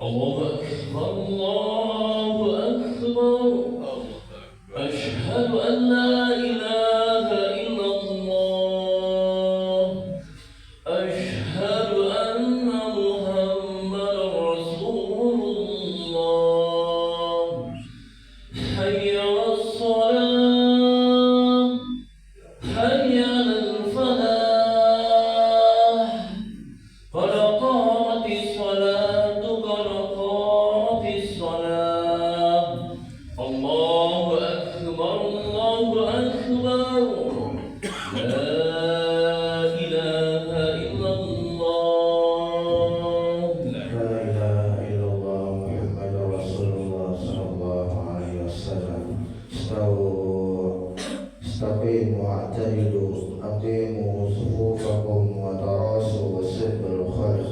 الله أكبر الله أكبر أشهد أن لا إله إلا الله أشهد أن محمدا رسول الله حي على الصلاة حي على الفلاح قد قامت الصلاة قد قامت الصلاة الله أكبر الله أكبر لا إله إلا الله لا إله إلا الله محمد رسول الله صلى الله عليه وسلم استقيموا واعتدلوا أقيموا صفوفكم وتراصوا وسد الخلق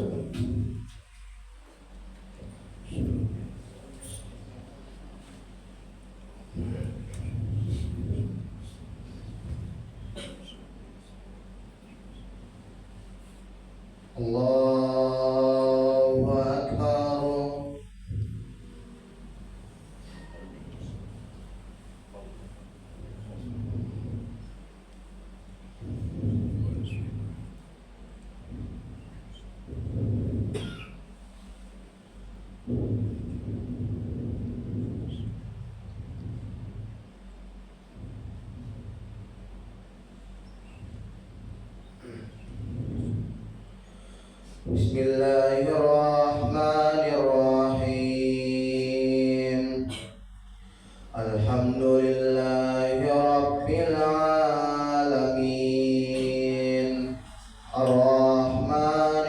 الله أكبر بسم الله الرحمن الرحيم الحمد لله رب العالمين الرحمن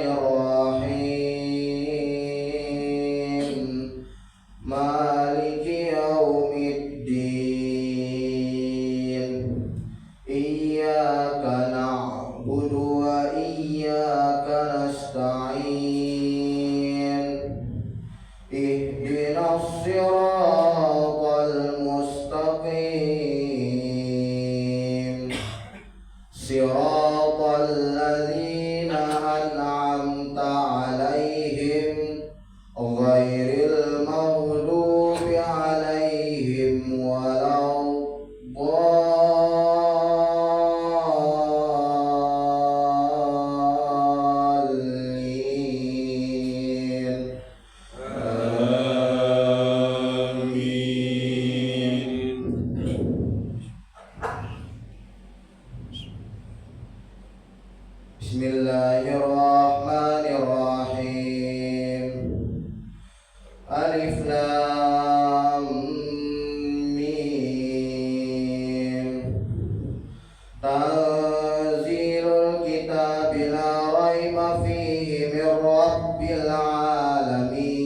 الرحيم مالك يوم الدين إياك نعبد وإياك نستعين اهدنا الصراط المستقيم صراط الذين أنعمت عليهم غير المغضوب عليهم ولا الضالين بسم الله الرحمن الرحيم ألف لام ميم تنزيل الكتاب لا ريب فيه من رب العالمين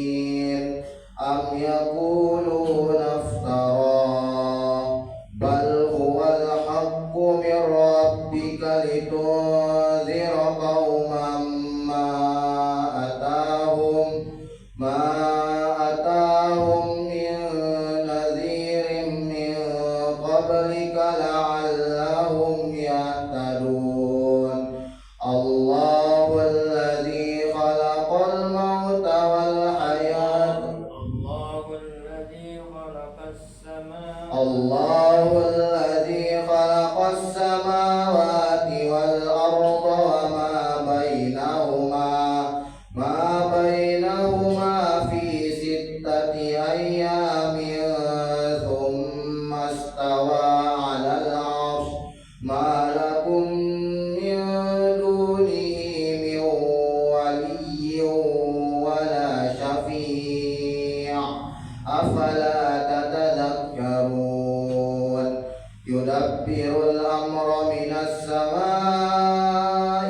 أم يقولون افتراه بل هو الحق من ربك لتنذر قوما ما أتاهم من نذير من قبلك لعلهم يهتدون الله الذي خلق الموت والحياة الله الذي خلق السماوات الله الذي خلق السماوات والأرض وما بينهما في 6 أيام ثم استوى على العرش ما لكم من دونه من ولي ولا شفيع أفلا تتذكرون يدبر الأمر من السماء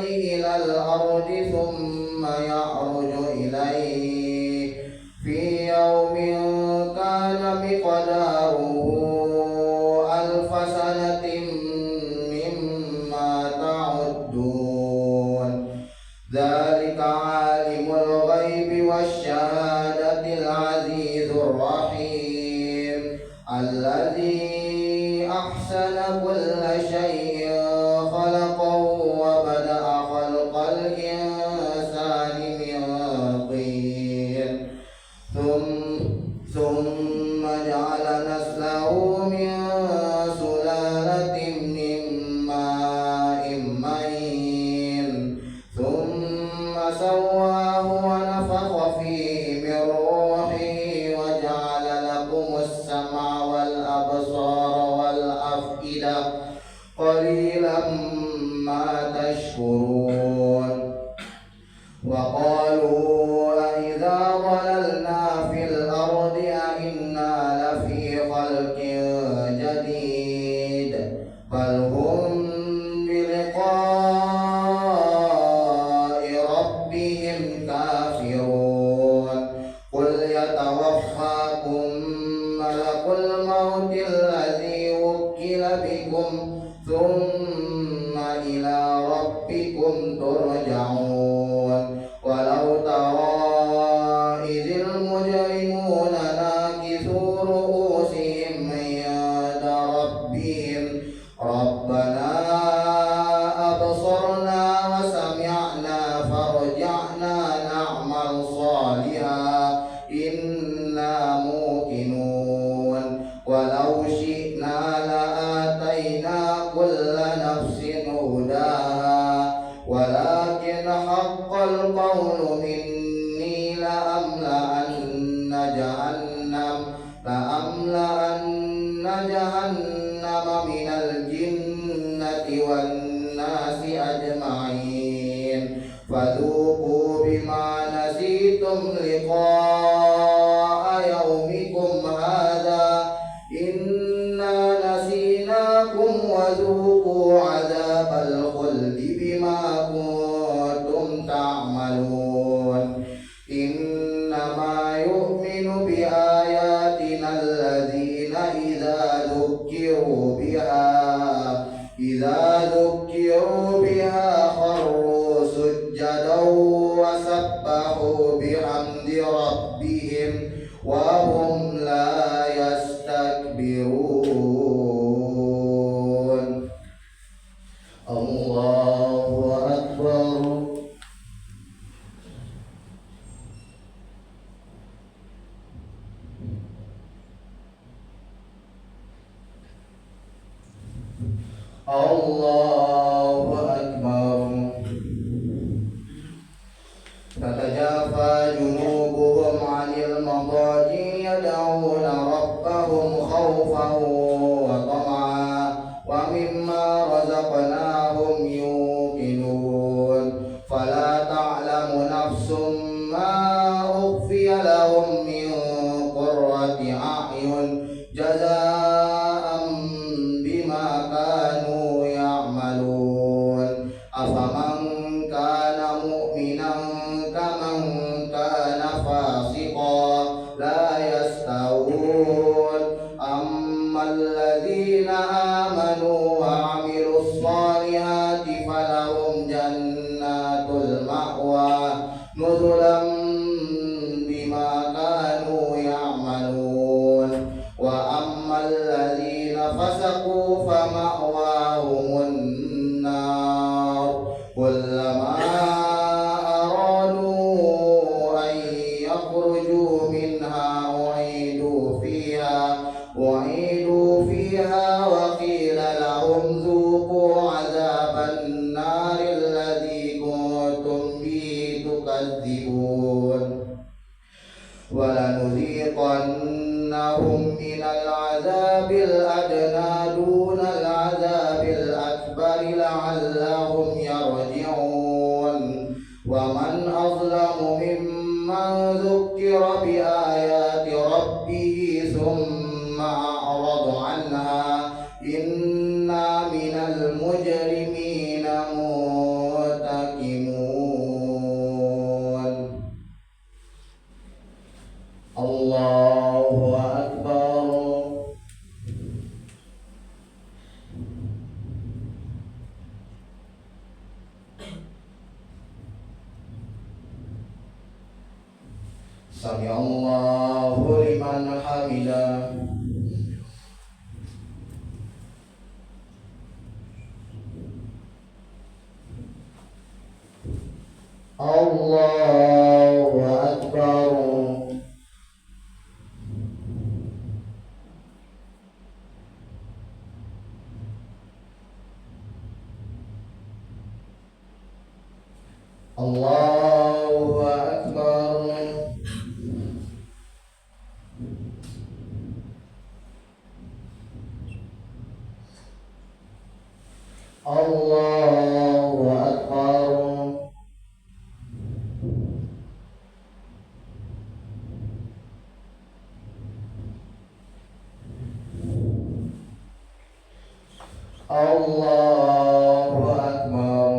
إلى الأرض ثم يعرج إليه في يوم كان مقداره 1000 سنة مما تعدون ذلك عالم الغيب والشهادة العزيز الرحيم الذي أحسن كل شيء خلقه وبدأ خلق الإنسان من طين السمع والأبصار والأفئدة قليلا ما تشكرون وقالوا أإذا ضللنا في الأرض أإنا لفي خلق جديد بل هم بلقاء ربهم كافرون قل يتوفاكم ملك الموت الذي وكل بكم ثم إلى ربكم ترجعون ولو ترى إذ المجرمون ناكثوا رؤوسهم عند ربهم ربنا أبصرنا وسمعنا فارجعنا نعمل صالحا إنا موقنون ولو شئنا لآتينا كل نفس هداها ولكن حق القول مني لأملأن جهنم من الجنة والناس أجمعين فذوقوا بما نسيتم لقاء يومكم هذا إنا نسيناكم وذوقوا عذاب الخلد بما كنتم تعملون إنما يؤمن بآياتنا الذين إذا ذكروا بها خروا سجدا وسبحوا بحمد ربهم وهم لا يستكبرون الله أكبر الله أكبر تتجافى جنوبهم عن المضاجع يدعون ربهم خوفا وطمعا ومما رزقناهم يوقنون فلا تعلم نفس ما أخفي لهم من قرة أعين جزاء بما كانوا يعملون أفمن كان مؤمنا كمن كان فاسقا لا يستوون أما الذين آمنوا وعملوا الصالحات فلهم جنات المأوى نزلا بما كانوا يعملون وأما الذين فسقوا فمأواهم النار كلما أرادوا أن يخرجوا منها أعيدوا فيها وقيل لهم ذوقوا عذاب النار الذي كنتم به تكذبون ولنذيقنهم من العذاب الأدنى دون العذاب الأكبر لعلهم يرجعون ومن أظلم ممن ذكر بآيات ربه ثم أعرض عنها إنا من المجرمين منتقمون الله أكبر سمع الله لمن حمده الله أكبر الله أكبر Allahu Akbar. Allahu Akbar.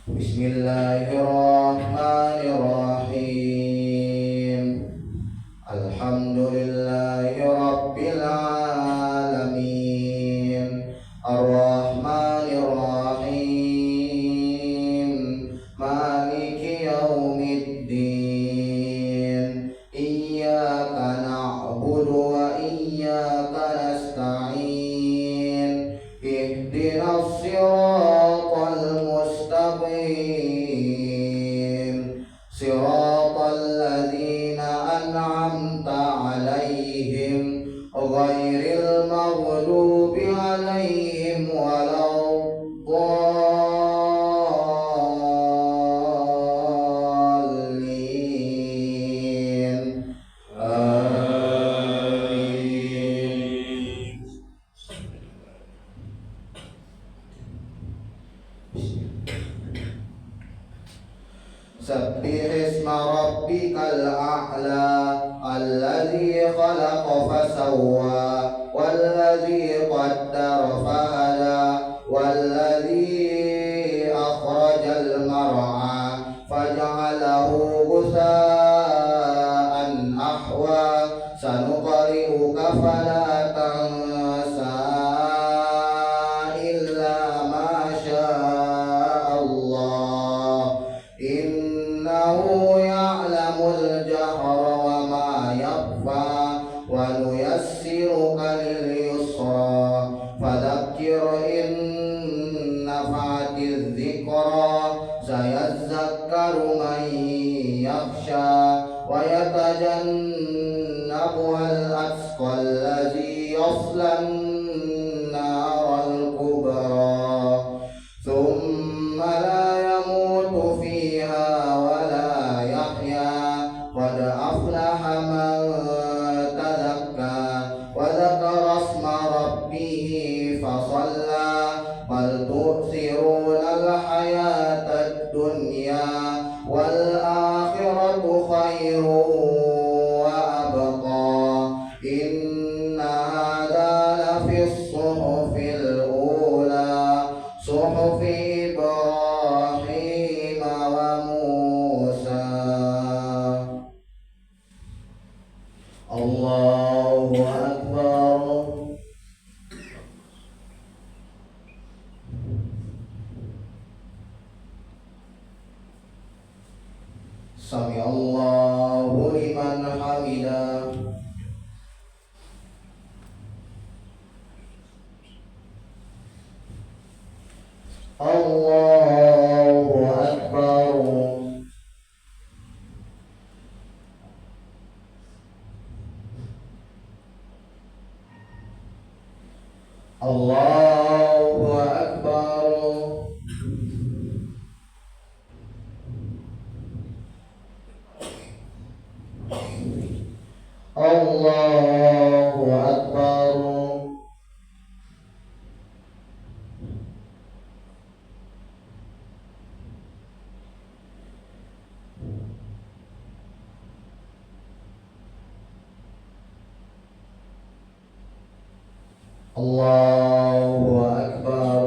Bismillahirrahmanirrahim. Alhamdulillahi Rabbil Alamin. Ar-Rahmanir-Rahim. Maliki Yaumiddin. Iyyaka na'budu wa iyyaka nasta'in. Ihdinas siratal mustaqim. Siratal ladzina an'amta 'alaihim ghairil maghdubi 'alaihim waladdallin. Amin. Sabbihisma rabbikal a'la alladzi khalaqa fasawwa walladzi qaddara fahada walladzi akhrajal mar'a faj'alahu ghusaa'an ahwa sanuqri'uka fala tansa illa ma syaa Allah. Innahu ya'lamul jahra wa ma yakhfa wa nuyassiruka lil yusra fadhakkir in nafa'atiz dhikra sayadhakkaru man yakhsha wa yatajannabuhal atqa alladhi yaslan naral kubra thumma la yamutu fiha wa la yahya qad aflaha man tazakka wa dhakara isma rabbih fasalla bal tu'thiruna al-hayatad dunya wal akhiratu khairun wa abqa. Inna hadha lafis suhufil ula suhufi Ibrahim wa Musa. Allahu Akbar. Sami Allahu liman hamidah. Allahu Akbar. Allahu Akbar. Allahu Akbar. Allahu Akbar.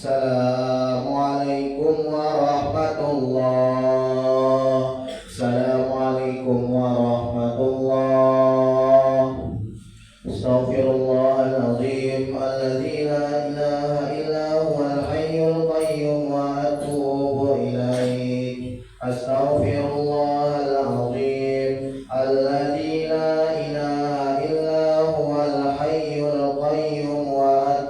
Assalamualaikum warahmatullah. Assalamualaikum warahmatullah. Astaghfirullahaladzim alladzi la ilaha illa huwal hayyul qayyum wa atubu ilaih. Astaghfirullahaladzim alladzi la ilaha illa huwal hayyul qayyum wa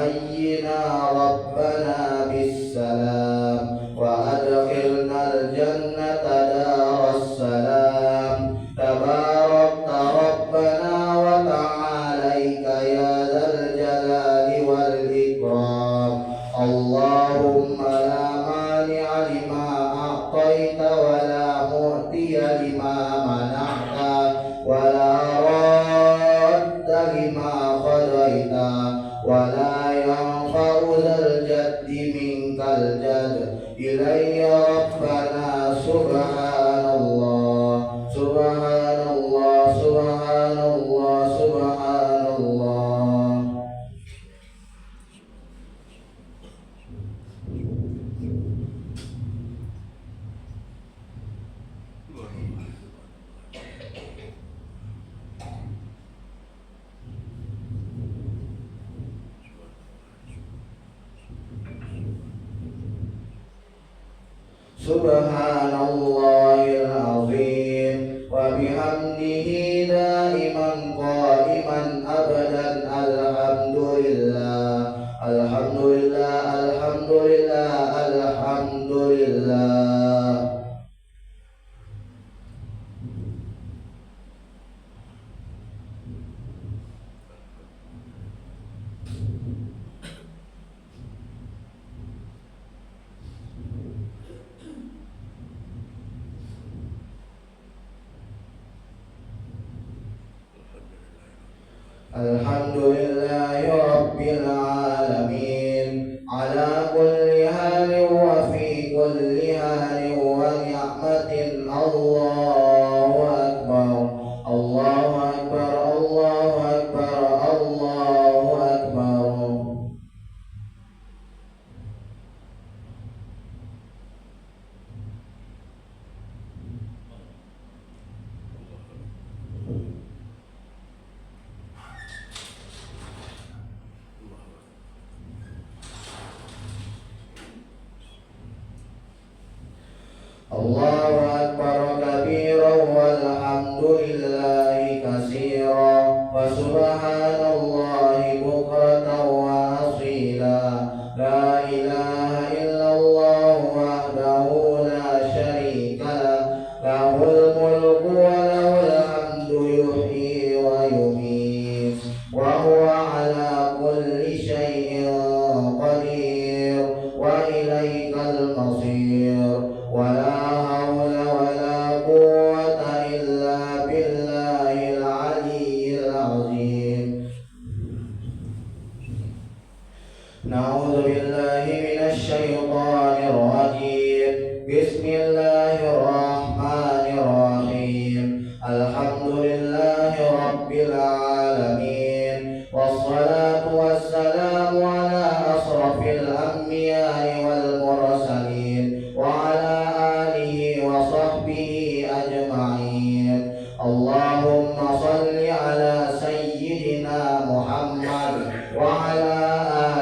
حينا ربنا بالسلام وأدخلنا الجنة دار السلام تباركت ربنا وتعاليك يا ذا الجلال والإكرام اللهم لا مانع لما أعطيت ولا معطي لما منعت ولا راد لما قضيت ولا ينفع ذا الجد منك الجد إلي ربنا سبحان الله سبحان الله سبحان الله سبحان الله. Subhanallahil azim wa bihamdihi daiman qaiman abadan alhamdulillah alhamdulillah alhamdulillah alhamdulillah. Alhamdulillahi Rabbil Alamin ala kulli halin wa fi kulli halin wa ni'matin Allahu Akbar Allahu Akbar Allahu Akbar Allahu Akbar. Allahu Akbar kabiran walhamdulillahi katsiran wa subhanallahi bukratan wa asila la ilaha illallah wahdahu la syarika lah lahul mulku wa lahul hamdu yuhyi wa yumiit wa huwa ala kulli syai'in qadir wa ilaikal masir wala haula wala quwwata illa billahil aliyyil azim. Na'udzu billahi minasy syaithanir rajim. Bismillahirrahmanirrahim. Alhamdulillahi rabbil alamin. Wassalatu wassalamu ala asrafil anbiya'i wal mursalin wa ala alihi wa sahbihi ajma'in. Allahumma salli ala sayyidina Muhammad wa ala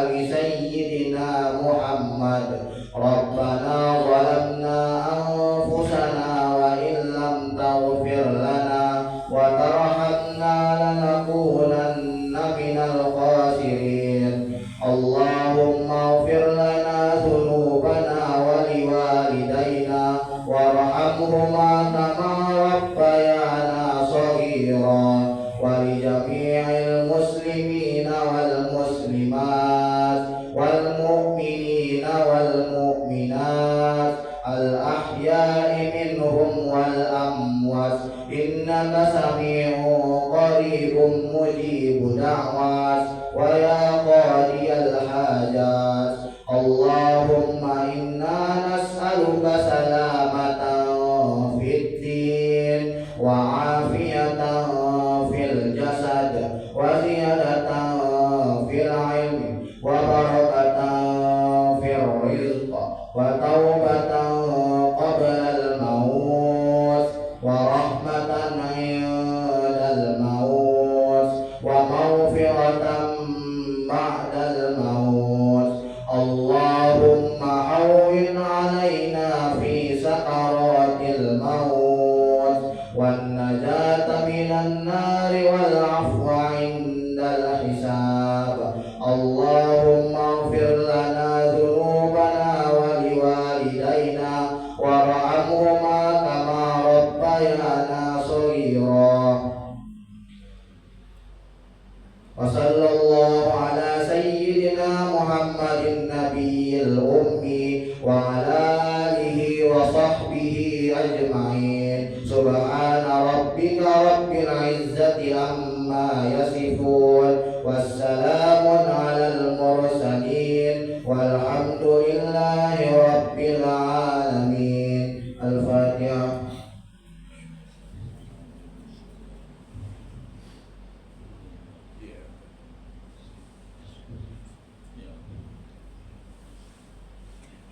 ali sayyidina Muhammad. Rabbana zalamna anfusana wa illam taghfir lana wa tarhamna lanakunanna minal khasirin. Allahumma ighfir lana dhunubana wa liwalidayna warhamhuma kama rabbayana shaghira wa li jami'il muslimina wal muslimat wal mu'minina wal mu'minat al ahya'i minhum wal amwat innaka sami'un qaribun mujibu da'wat wa ya qadiyal hajat. Allahumma inna nas'aluka salamatan fid din wa afiyatan fil jasad wa ziyadatan fil ilmi wa barakatan fil rizq wa taubatan qabla al maut wa rahmatan 'inda al maut wa maghfiratan ba'da al maut. Allahumma hawwin 'alaina fi sakaratil maut wan najata minan nari wal afwa 'indal hisab. Allahumma محمد النبي الأمي وعلى آله وصحبه أجمعين سبحان ربك رب العزة عما يصفون والسلام على المرسلين والحمد لله رب العالمين. الفاتحة.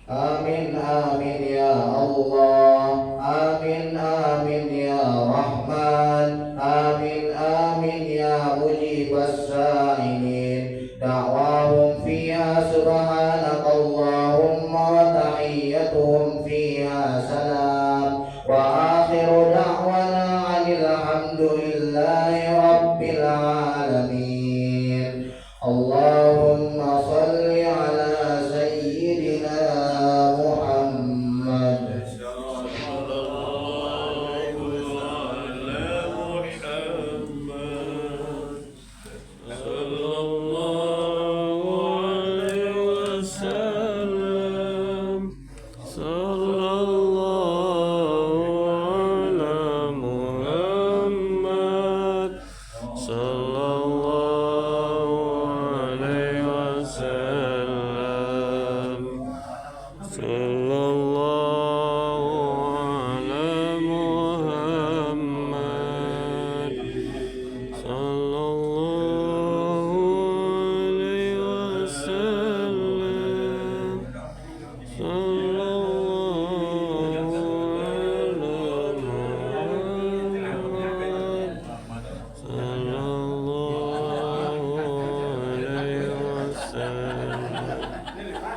Amin amin ya Allah, amin amin ya Rahman, amin amin ya mujibas sa'ilin. Da'wahum fiha subhanakallahumma wa tahiyyatuhum fiha salam wa akhiru da'wana anil hamdulillahi rabbil alamin. Allahumma salli ala sayyidina Muhammad.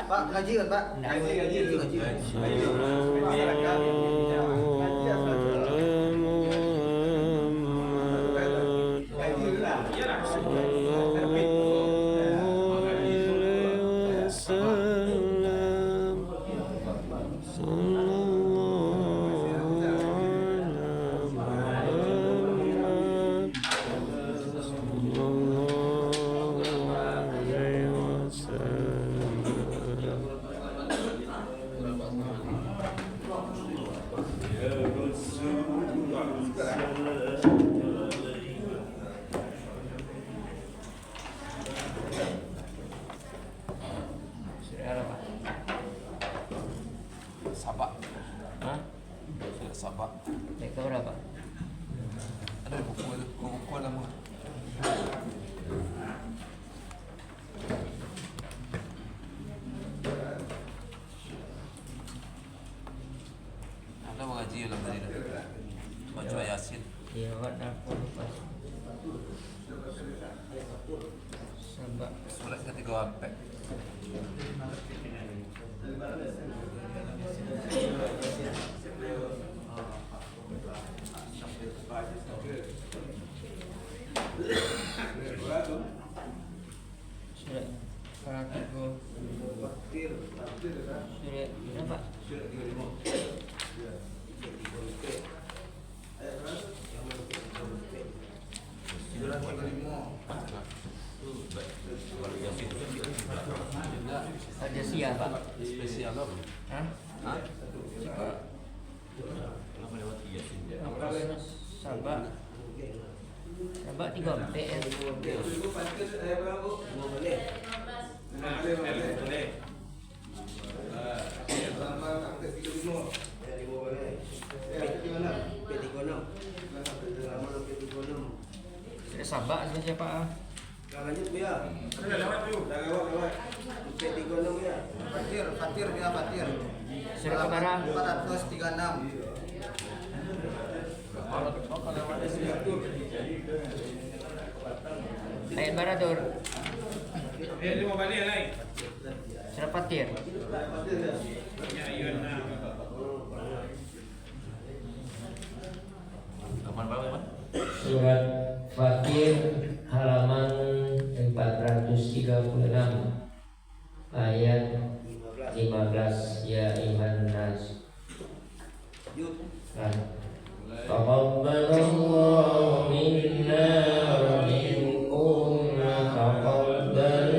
Pak, ngaji kan Pak? Sabak. Hah? Sabak. Itu berapa? Ada buku lama. Anda mengaji ulang tadi dah. Baca Yasin. Iya, Pak, aku lupa. Sabak. Surat ketiga sampai. Surat Al-Fatihah. Surat berapa? Ada siapa? Spesial apa? Hah? Sabak. Sabak 3 PS. Sudah sabak sudah siapa? Lanjut ya. Lewat. ya. Fatir dia Fatir. Surat kebarang 436. Ayat baratur. Lima balik lain. Surat Fatir. Ya, iya nah. Surat Fatir halaman 436 ayat 15 ya iman nas. Taqabbalallahu minna wa minkum taqabbalan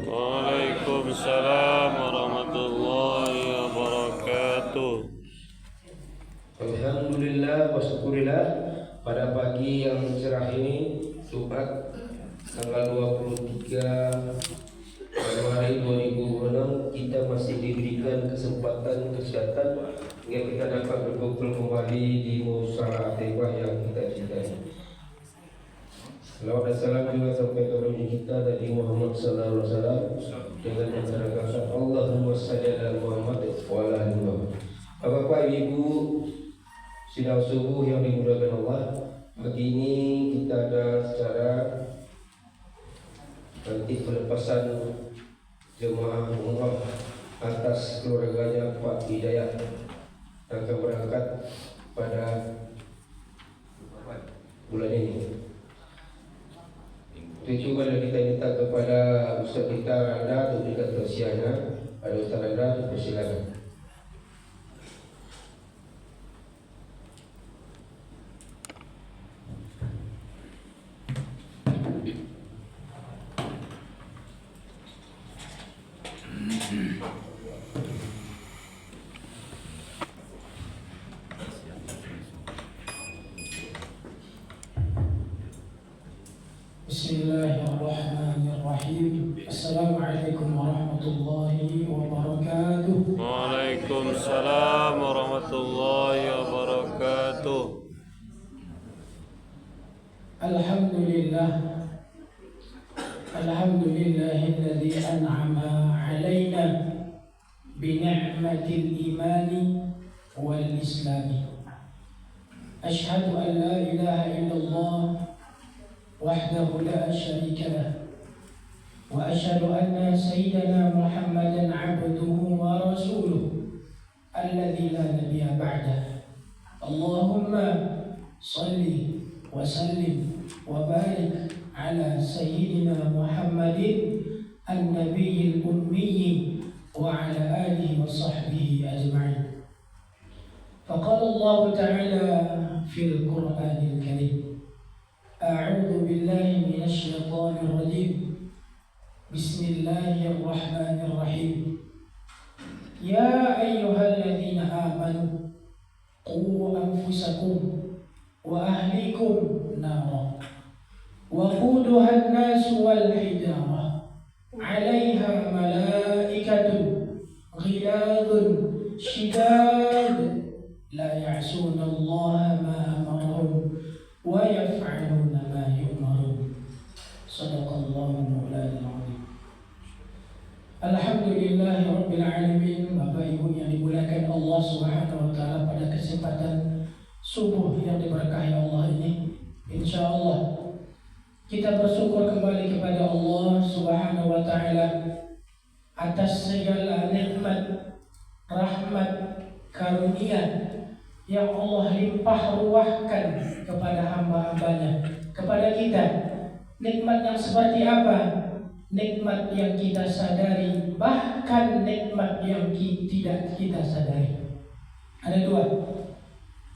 Waalaikumsalam warahmatullahi wabarakatuh. Alhamdulillah wa syukurillah, pada pagi yang cerah ini Jumat tanggal 23 Januari 2026 kita masih diberikan kesempatan hingga kita dapat berkumpul kembali di musyawarah Taibah yang kita cintai. Salawat dan salam juga sampai kepada kita Nabi Muhammad sallallahu alaihi wasallam dengan mencerahkan Allahumma shalli ala Muhammad wa ala ali Muhammad. Bapak Ibu sidang subuh yang dimuliakan Allah, pagi ini kita ada secara nanti pelepasan jemaah umrah atas keluarganya Pak Hidayat yang akan berangkat pada bulan ini. Itu juga kita minta kepada Ustaz kita Anda untuk berikan tausiahnya. Ada Ustaz Anda, persilakan. Bismillahirrahmanirrahim. Assalamualaikum warahmatullahi wabarakatuh. Waalaikumsalam warahmatullahi wabarakatuh. Alhamdulillah. Alhamdulillahilladzi an'ama 'alaina bi ni'matil imani wal islami. Asyhadu an la ilaha illallah wahdahu la syarika lah wa asyhadu anna sayyidana Muhammadan 'abduhu wa rasuluhu alladzi la nabiyya ba'dah. Allahumma shalli wa sallim wa barik ala sayyidina Muhammadin an-nabiyil ummi wa ala alihi wa sahbihi ajma'in. Faqala Allah ta'ala fil Qur'anil Karim, أعوذ بالله من الشيطان الرجيم بسم الله الرحمن الرحيم يا أيها الذين آمنوا قوا أنفسكم وأهليكم نارا وقودها الناس والحجارة عليها ملائكة غلاظ شداد لا يعصون الله ما أمرهم ويفعلون ما يؤمرون. صدق الله مولانا العظيم. Alhamdulillahi Rabbil Alamin. Bapak Ibu yang dimuliakan Allah Subhanahu wa Ta'ala, pada kesempatan subuh yang diberkahi Allah ini, insya Allah kita bersyukur kembali kepada Allah Subhanahu wa Ta'ala atas segala nikmat, rahmat, karunia yang Allah limpah ruahkan kepada hamba-hambanya, kepada kita. Nikmat yang seperti apa? Nikmat yang kita sadari, bahkan nikmat yang tidak kita sadari. Ada dua.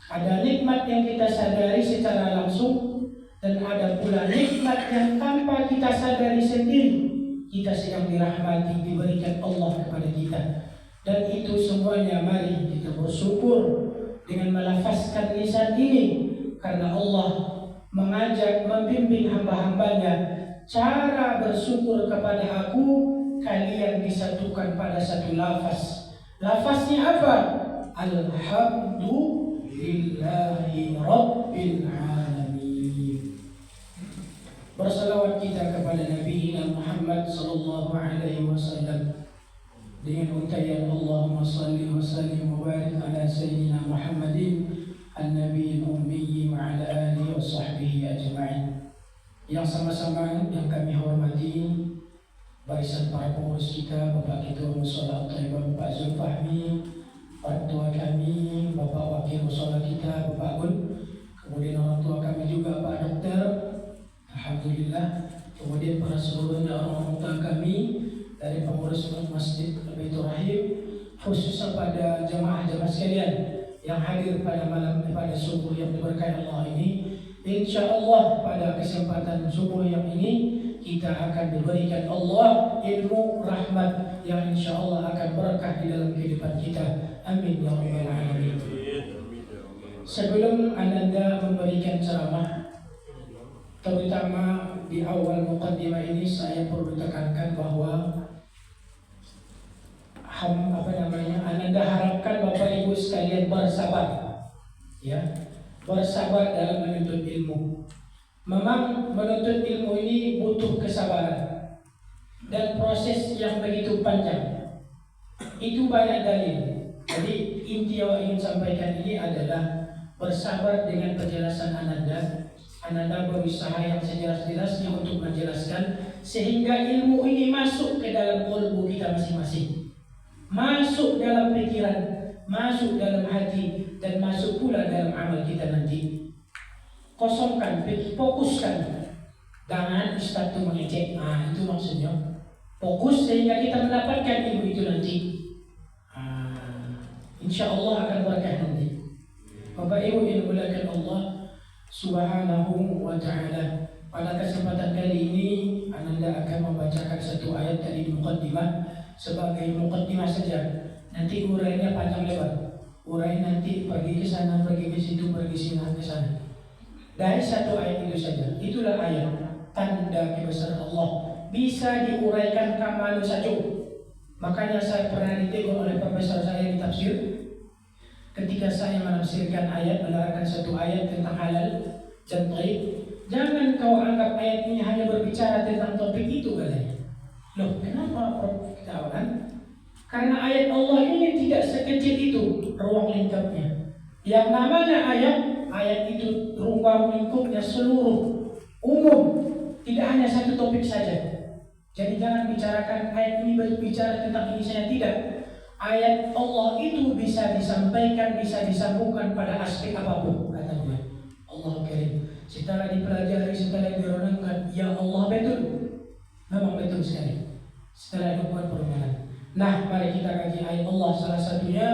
Ada nikmat yang kita sadari secara langsung, dan ada pula nikmat yang tanpa kita sadari sendiri kita sedang dirahmati, diberikan Allah kepada kita. Dan itu semuanya mari kita bersyukur dengan melafazkan lisan ini, karena Allah mengajak, membimbing hamba-hambanya, cara bersyukur kepada Aku kalian disatukan pada satu lafaz. Lafaznya apa? Alhamdulillahi Rabbil Alamin. Bersalawat kita kepada Nabi Muhammad sallallahu alaihi wasallam dengan untayan Allahumma salli wa sallim wa barik ala sayyidina Muhammadin an-nabiyil ummi wa ala alihi wa sahbihi ajma'in. Yang sama-sama yang kami hormati barisan para pengurus kita, Bapak Ketua Mushola Taibah Bapak Zulfahmi, orang tua kami, Bapak Wakil Mushola kita Bapak Gun, kemudian orang tua kami juga Pak Dokter, alhamdulillah, kemudian para seluruhnya orang tua kami dari pengurus Masjid Baitur Rahim, khususnya pada jamaah-jamaah sekalian yang hadir pada malam pada subuh yang diberkahi Allah ini. Insya Allah pada kesempatan subuh yang ini kita akan diberikan Allah ilmu rahmat yang insya Allah akan berkah di dalam kehidupan kita. Amin ya rabbal alamin. Sebelum Ananda memberikan ceramah, terutama di awal muqaddimah ini, saya perlu tekankan bahwa Ananda harapkan Bapak Ibu sekalian bersabar, ya, bersabar dalam menuntut ilmu. Memang menuntut ilmu ini butuh kesabaran dan proses yang begitu panjang. Itu banyak dalil. Jadi inti yang ingin sampaikan ini adalah bersabar dengan penjelasan Ananda. Ananda berusaha yang sejelas-jelasnya untuk menjelaskan sehingga ilmu ini masuk ke dalam qalbu kita masing-masing, masuk dalam pikiran, masuk dalam hati, dan masuk pula dalam amal kita nanti. Kosongkan, fokuskan, jangan Ustaz itu mengecek. Itu maksudnya fokus sehingga kita mendapatkan ilmu itu nanti. Insya Allah akan berkah nanti. Bapak Ibu yang dimuliakan Allah Subhanahu wa ta'ala, pada kesempatan kali ini Ananda akan membacakan satu ayat dari muqaddimah sebagai muqaddimah saja. Nanti urainya panjang lebar. Urai nanti pergi ke sana, pergi ke situ, pergi sini, ke sana. Dari satu ayat itu saja. Itulah ayat tanda kebesaran Allah. Bisa diuraikan kemana saja. Makanya saya pernah ditegur oleh profesor saya di tafsir. Ketika saya menafsirkan ayat, menerangkan satu ayat tentang halal dan thayyib, jangan kau anggap ayat ini hanya berbicara tentang topik itu katanya. Loh, kenapa Prof? Kawan? Karena ayat Allah ini tidak sekecil itu ruang lingkupnya. Yang namanya ayat itu ruang lingkupnya seluruh, umum, tidak hanya satu topik saja. Jadi jangan bicarakan ayat ini berbicara tentang ini saja, tidak. Ayat Allah itu bisa disampaikan, bisa disambungkan pada aspek apapun, katanya. Allah Karim. Setelah dipelajari, setelah direnungkan, ya Allah betul, memang betul sekali. Setelah itu buat permohonan. Nah, mari kita kaji ayat Allah. Salah satunya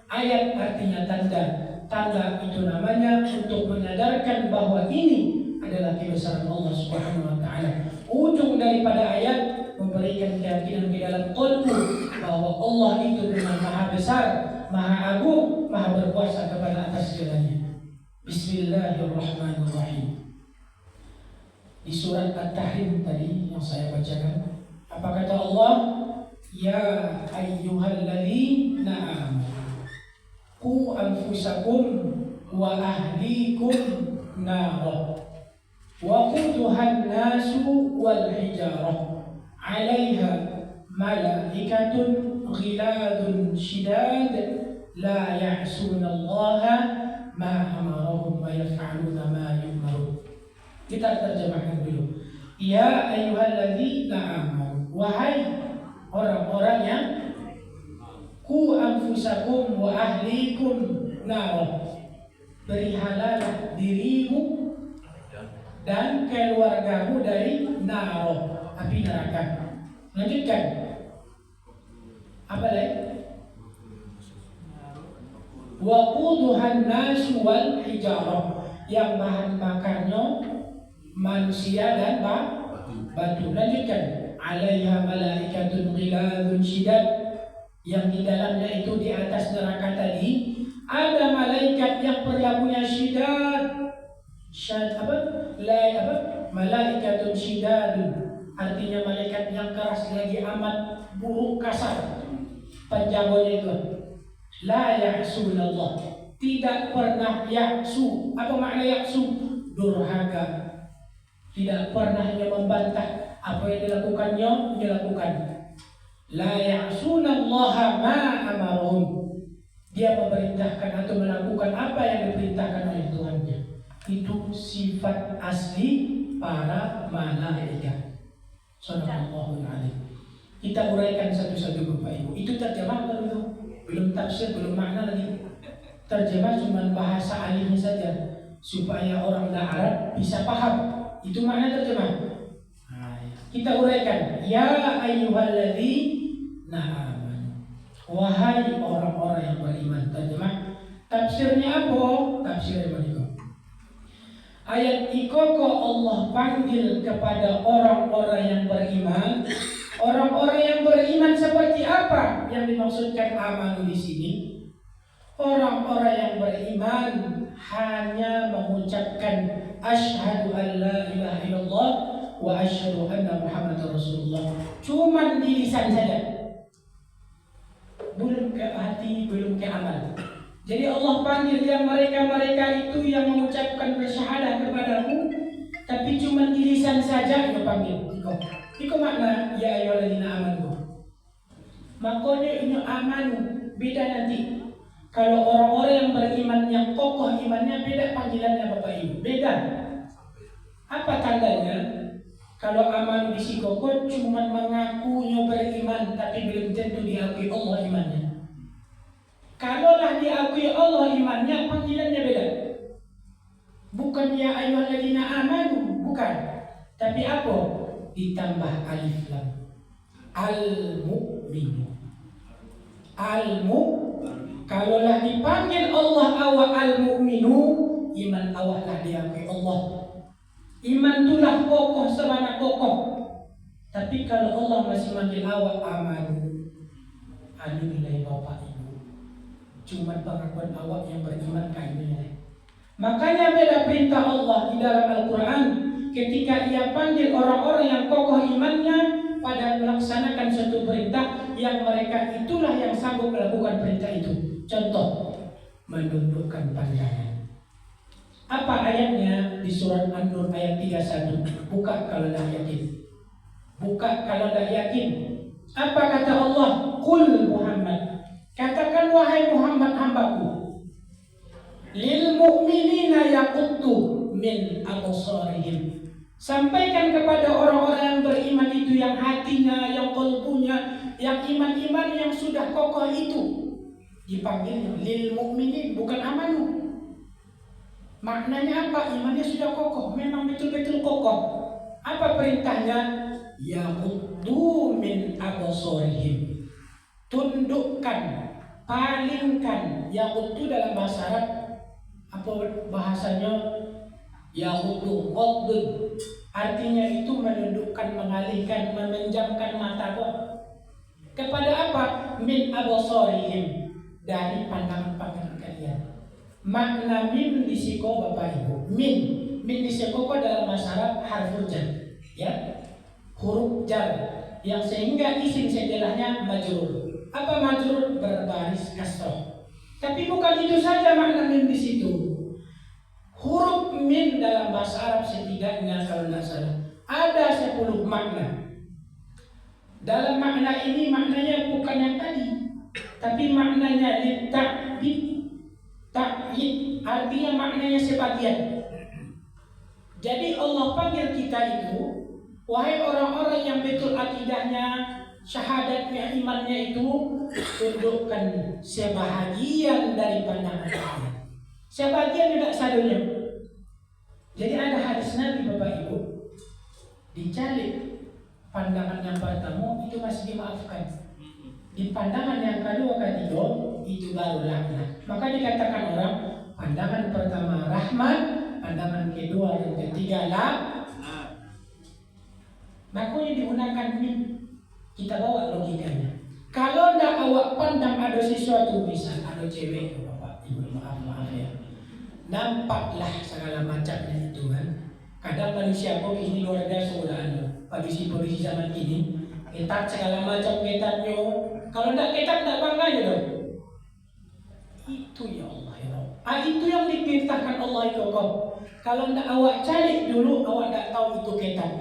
ayat artinya tanda. Tanda itu namanya untuk menyadarkan bahwa ini adalah kebesaran Allah Subhanahu wa ta'ala. Ujung daripada ayat memberikan keyakinan di dalam qalbu bahwa Allah itu memang maha besar, maha agung, maha berkuasa kepada atas segalanya. Bismillahirrahmanirrahim. Di surat At-Tahrim tadi yang saya bacakan, apa kata Allah? Ya ayyuhalladzina amanu qu anfusakum wa ahlikum nara wa quduhan nasu wal hijarah 'alaiha malaikatun ghiladun shidad la ya'sunallaha ma amarahum wa yaf'aluna ma yu'marun. Kita terjemahkan dulu. Ya ayyuhalladzina amanu, wahai orang-orang yang ku anfusakum wa ahlikum nar, berihalalah dirimu dan keluargamu dari nar, api neraka. Lanjutkan. Apa lagi? Wa quduhan nasu wal hijarah, yang bahan bakarnya manusia dan batu. Lanjutkan. 'alaiha malaikatun ghiladun shidad, yang di dalamnya itu di atas neraka tadi ada malaikat yang perilakunya shidad. Malaikatun shidadun, artinya malaikat yang keras lagi amat, buruk, kasar penjaganya itu. La ya'sunallah, tidak pernah ya'su. Apa makna ya'su? Durhaka, tidak pernah ia membantah apa yang dilakukannya, dilakukan. La ya'sunallaha ma amarahum, dia memerintahkan atau melakukan apa yang diperintahkan oleh Tuhannya. Itu sifat asli para malaikat. Subhanallahu alaihi. Kita uraikan satu-satu Bapak Ibu. Itu terjemah belum tafsir, belum makna lagi. Terjemah cuma bahasa alihnya saja supaya orang Arab bisa paham. Itu makna terjemah. Kita uraikan. Ya ayyuhalladzina amanu, wahai orang-orang yang beriman. Terjemah. Tafsirnya apa? Tafsirnya berikut. Ayat ikoko Allah panggil kepada orang-orang yang beriman. Orang-orang yang beriman seperti apa yang dimaksudkan amanu di sini? Orang-orang yang beriman hanya mengucapkan asyhadu an la ilaha illallah wa asyhadu anna Muhammadar Rasulullah. Cuman di lisan saja. Belum ke hati, belum ke amal. Jadi Allah panggil yang mereka-mereka itu yang mengucapkan bersyahadah kepadamu, tapi cuma di lisan saja dia panggil. Iko makna ya ayyuhalladzina amanu. Makanya ini amanu beda nanti. Kalau orang-orang yang beriman yang kokoh imannya beda panggilannya Bapak Ibu, beda. Apa tandanya? Kalau amanu di si kokoh cuma mengakunya beriman tapi belum tentu diakui Allah imannya. Kalaulah diakui Allah imannya, panggilannya beda. Bukan ya ayyuhalladzina amanu, bukan. Tapi apa? Ditambah alif lam. Al-mu'minu. Kalaulah dipanggil Allah awak al-mu'minu, iman awaklah diakui Allah. Iman itulah kokoh semana kokoh. Tapi kalau Allah masih manggil awak amanu, anu nilai Bapak Ibu. Cuma pengakuan awak yang beriman kainnya. Makanya beda perintah Allah di dalam Al-Quran ketika ia panggil orang-orang yang kokoh imannya pada melaksanakan suatu perintah yang mereka itulah yang sanggup melakukan perintah itu. Contoh, menundukkan pandangan. Apa ayatnya di surat An-Nur ayat 31? Buka kalau dah yakin. Buka kalau dah yakin. Apa kata Allah? Qul Muhammad. Katakan wahai Muhammad hambaku, lil mu'minina yaquttu min absarihim. Sampaikan kepada orang-orang yang beriman itu yang hatinya, yang qalbunya, yang iman-iman yang sudah kokoh itu. Dipanggilnya lil mu'minin, bukan amanu. Maknanya apa? Imannya sudah kokoh, memang betul-betul kokoh. Apa perintahnya? Yaquttu min absarihim. Tundukkan, palingkan. Yaquttu dalam bahasa Arab apa bahasanya? Yaquttu ghaddun. Artinya itu menundukkan, mengalihkan, memenjamkan mata kepada apa? Min absarihim, dari pandangan-pandangan kalian. Makna min disiko Bapak Ibu. Min disiko dalam bahasa Arab harful jar, ya, huruf jar yang sehingga isim setelahnya majrur. Apa majrur? Berbaris kasroh. Tapi bukan itu saja makna min di situ. Huruf min dalam bahasa Arab setidaknya kalau tidak salah ada 10 makna. Dalam makna ini maknanya bukan yang tadi, tapi maknanya litakbid. Takyid artinya maknanya sebagian. Jadi Allah panggil kita itu, wahai orang-orang yang betul akidahnya, syahadatnya, imannya itu, tundukkan sebahagian dari pandangan kalian. Sebagian tidak sadunya. Jadi ada hadis Nabi Bapak Ibu, dicalik pandangan yang pertama itu masih dimaafkan. Di pandangan yang kedua, ketiga itu baru laknat. Maka dikatakan orang pandangan pertama rahmat, pandangan kedua dan ketiga laknat. Makanya digunakan min. Kita bawa logikanya. Kalau ndak awak pandang ada sesuatu, misal ada cewek, Bapak Ibu, maaf ya, nampaklah segala macamnya itu kan. Kadang manusia kok ini luar biasa godaan. Polisi zaman ini ketat segala macam ketatnya. Kalau ndak ketat ndak bangga aja dong. Itu ya Allah ya Allah. Itu yang diperintahkan Allah itu kok. Kalau ndak awak cari dulu, awak ndak tahu itu ketat.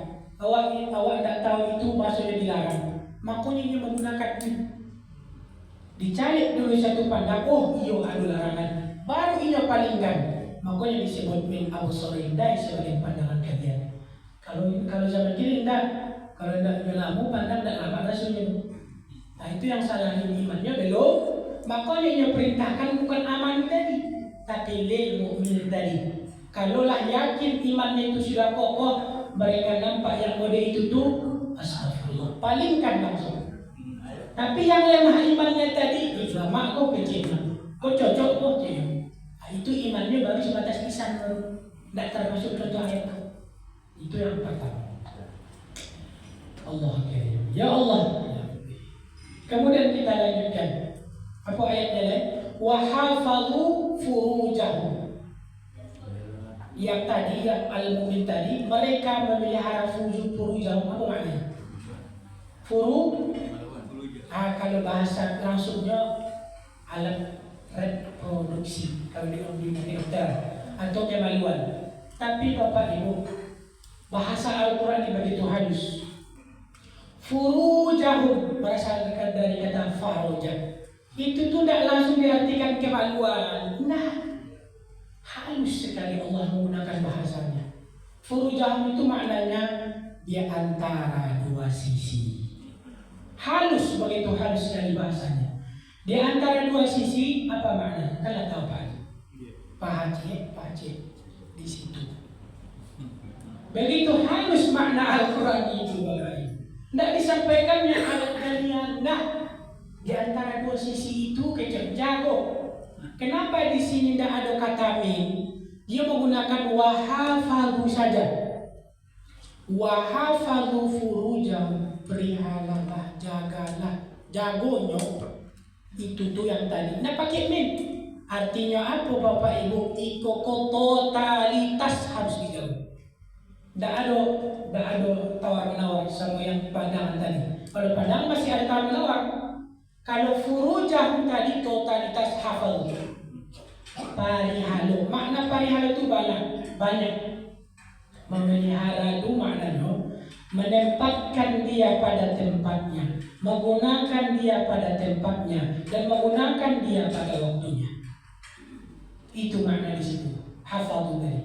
Awak ndak tahu itu maksudnya dilarang. Makanya dia menggunakan ini. Dicari dulu satu pandang, oh iyo ada larangan, baru iyo palingkan. Makanya disebut min absarihim, dari sebagian pandangan kalian. Kalau zaman kini enggak, kalau enggak melamu pandang enggak lama rasulnya. Nah itu yang salah imannya belum. Makanya yang perintahkan bukan aman tadi, tapi lil mu'min tadi. Kalaulah yakin imannya itu sudah kokoh, mereka nampak yang mode itu tuh, astagfirullah, palingkan langsung. Tapi yang lemah imannya tadi, lama kok kecil, kok cocok kok cewek. Nah, itu imannya baru sebatas lisan, Tidak termasuk contoh ayat. Itu yang pertama. Allah Akbar. Ya Allah. Kemudian kita lanjutkan. Apa ayatnya lain? Wa hafadhu furujahum. Yang tadi, yang al-mu'min tadi, mereka memelihara furujahum. Apa maknanya? Kalau bahasa langsungnya alat reproduksi kalau di dokter atau kemaluan. Tapi Bapak Ibu, bahasa Al-Quran ini begitu halus. Furujahum berasal dari kata farujah. Itu tuh tidak langsung diartikan kemaluan. Nah, halus sekali Allah menggunakan bahasanya. Furujahum itu maknanya di antara dua sisi. Halus, begitu halus sekali bahasanya. Di antara dua sisi apa maknanya? Kalian tahu Pak? Pace di situ. Begitu halus makna Al-Quran itu Bapak Ibu. Tidak disampaikannya alat kalian. Nah, di antara dua sisi itu kecil jago. Kenapa di sini tidak ada kata min? Dia menggunakan wahafadhu saja. Wahafadhu furujahum, perihalalah, jagalah, jagonya. Itu tuh yang tadi. Nah pakai min. Artinya apa Bapak Ibu? Totalitas harus dijauh. Tidak ada tawar-menawar sama yang pandangan tadi. Kalau pandangan masih ada tawar-menawar. Kalau furujah tadi totalitas hafal. Parihalo. Makna parihalo itu banyak. Memelihara itu maknanya menempatkan dia pada tempatnya, menggunakan dia pada tempatnya, dan menggunakan dia pada waktunya. Itu makna di situ. Hafal itu tadi.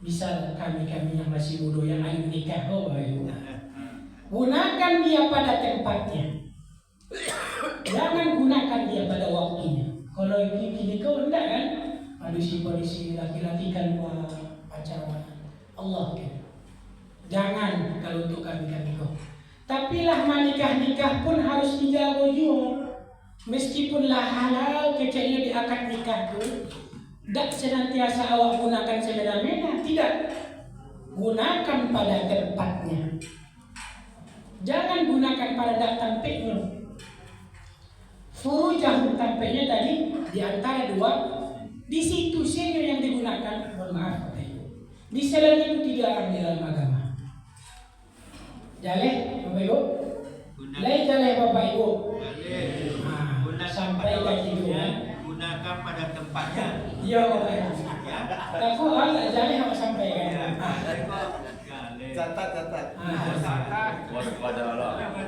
Misal kami yang masih muda yang ayu nikah, ayo. Gunakan dia pada tempatnya. Jangan gunakan dia pada waktunya. Kalau ini kau enggak kan? Polisi laki-laki kan acara Allah kan. Jangan kalau untuk kami kau. Tapi lah menikah pun harus dijaga juga. Meskipun lah halal kecilnya di akad nikah tu. Tak senantiasa awak gunakan semena-mena, tidak. Gunakan pada tempatnya. Jangan gunakan pada dak tampiknya. Furujah tampiknya tadi di antara dua. Di situ saja yang digunakan. Mohon maaf, di selain itu dilarang di dalam agama. Jaleh, Bapak Ibu. Lain jaleh Bapak Ibu. Sampai lagi juga. Gunakan pada tempatnya. Iya, aku nggak jadi harus sampaikan. Catat.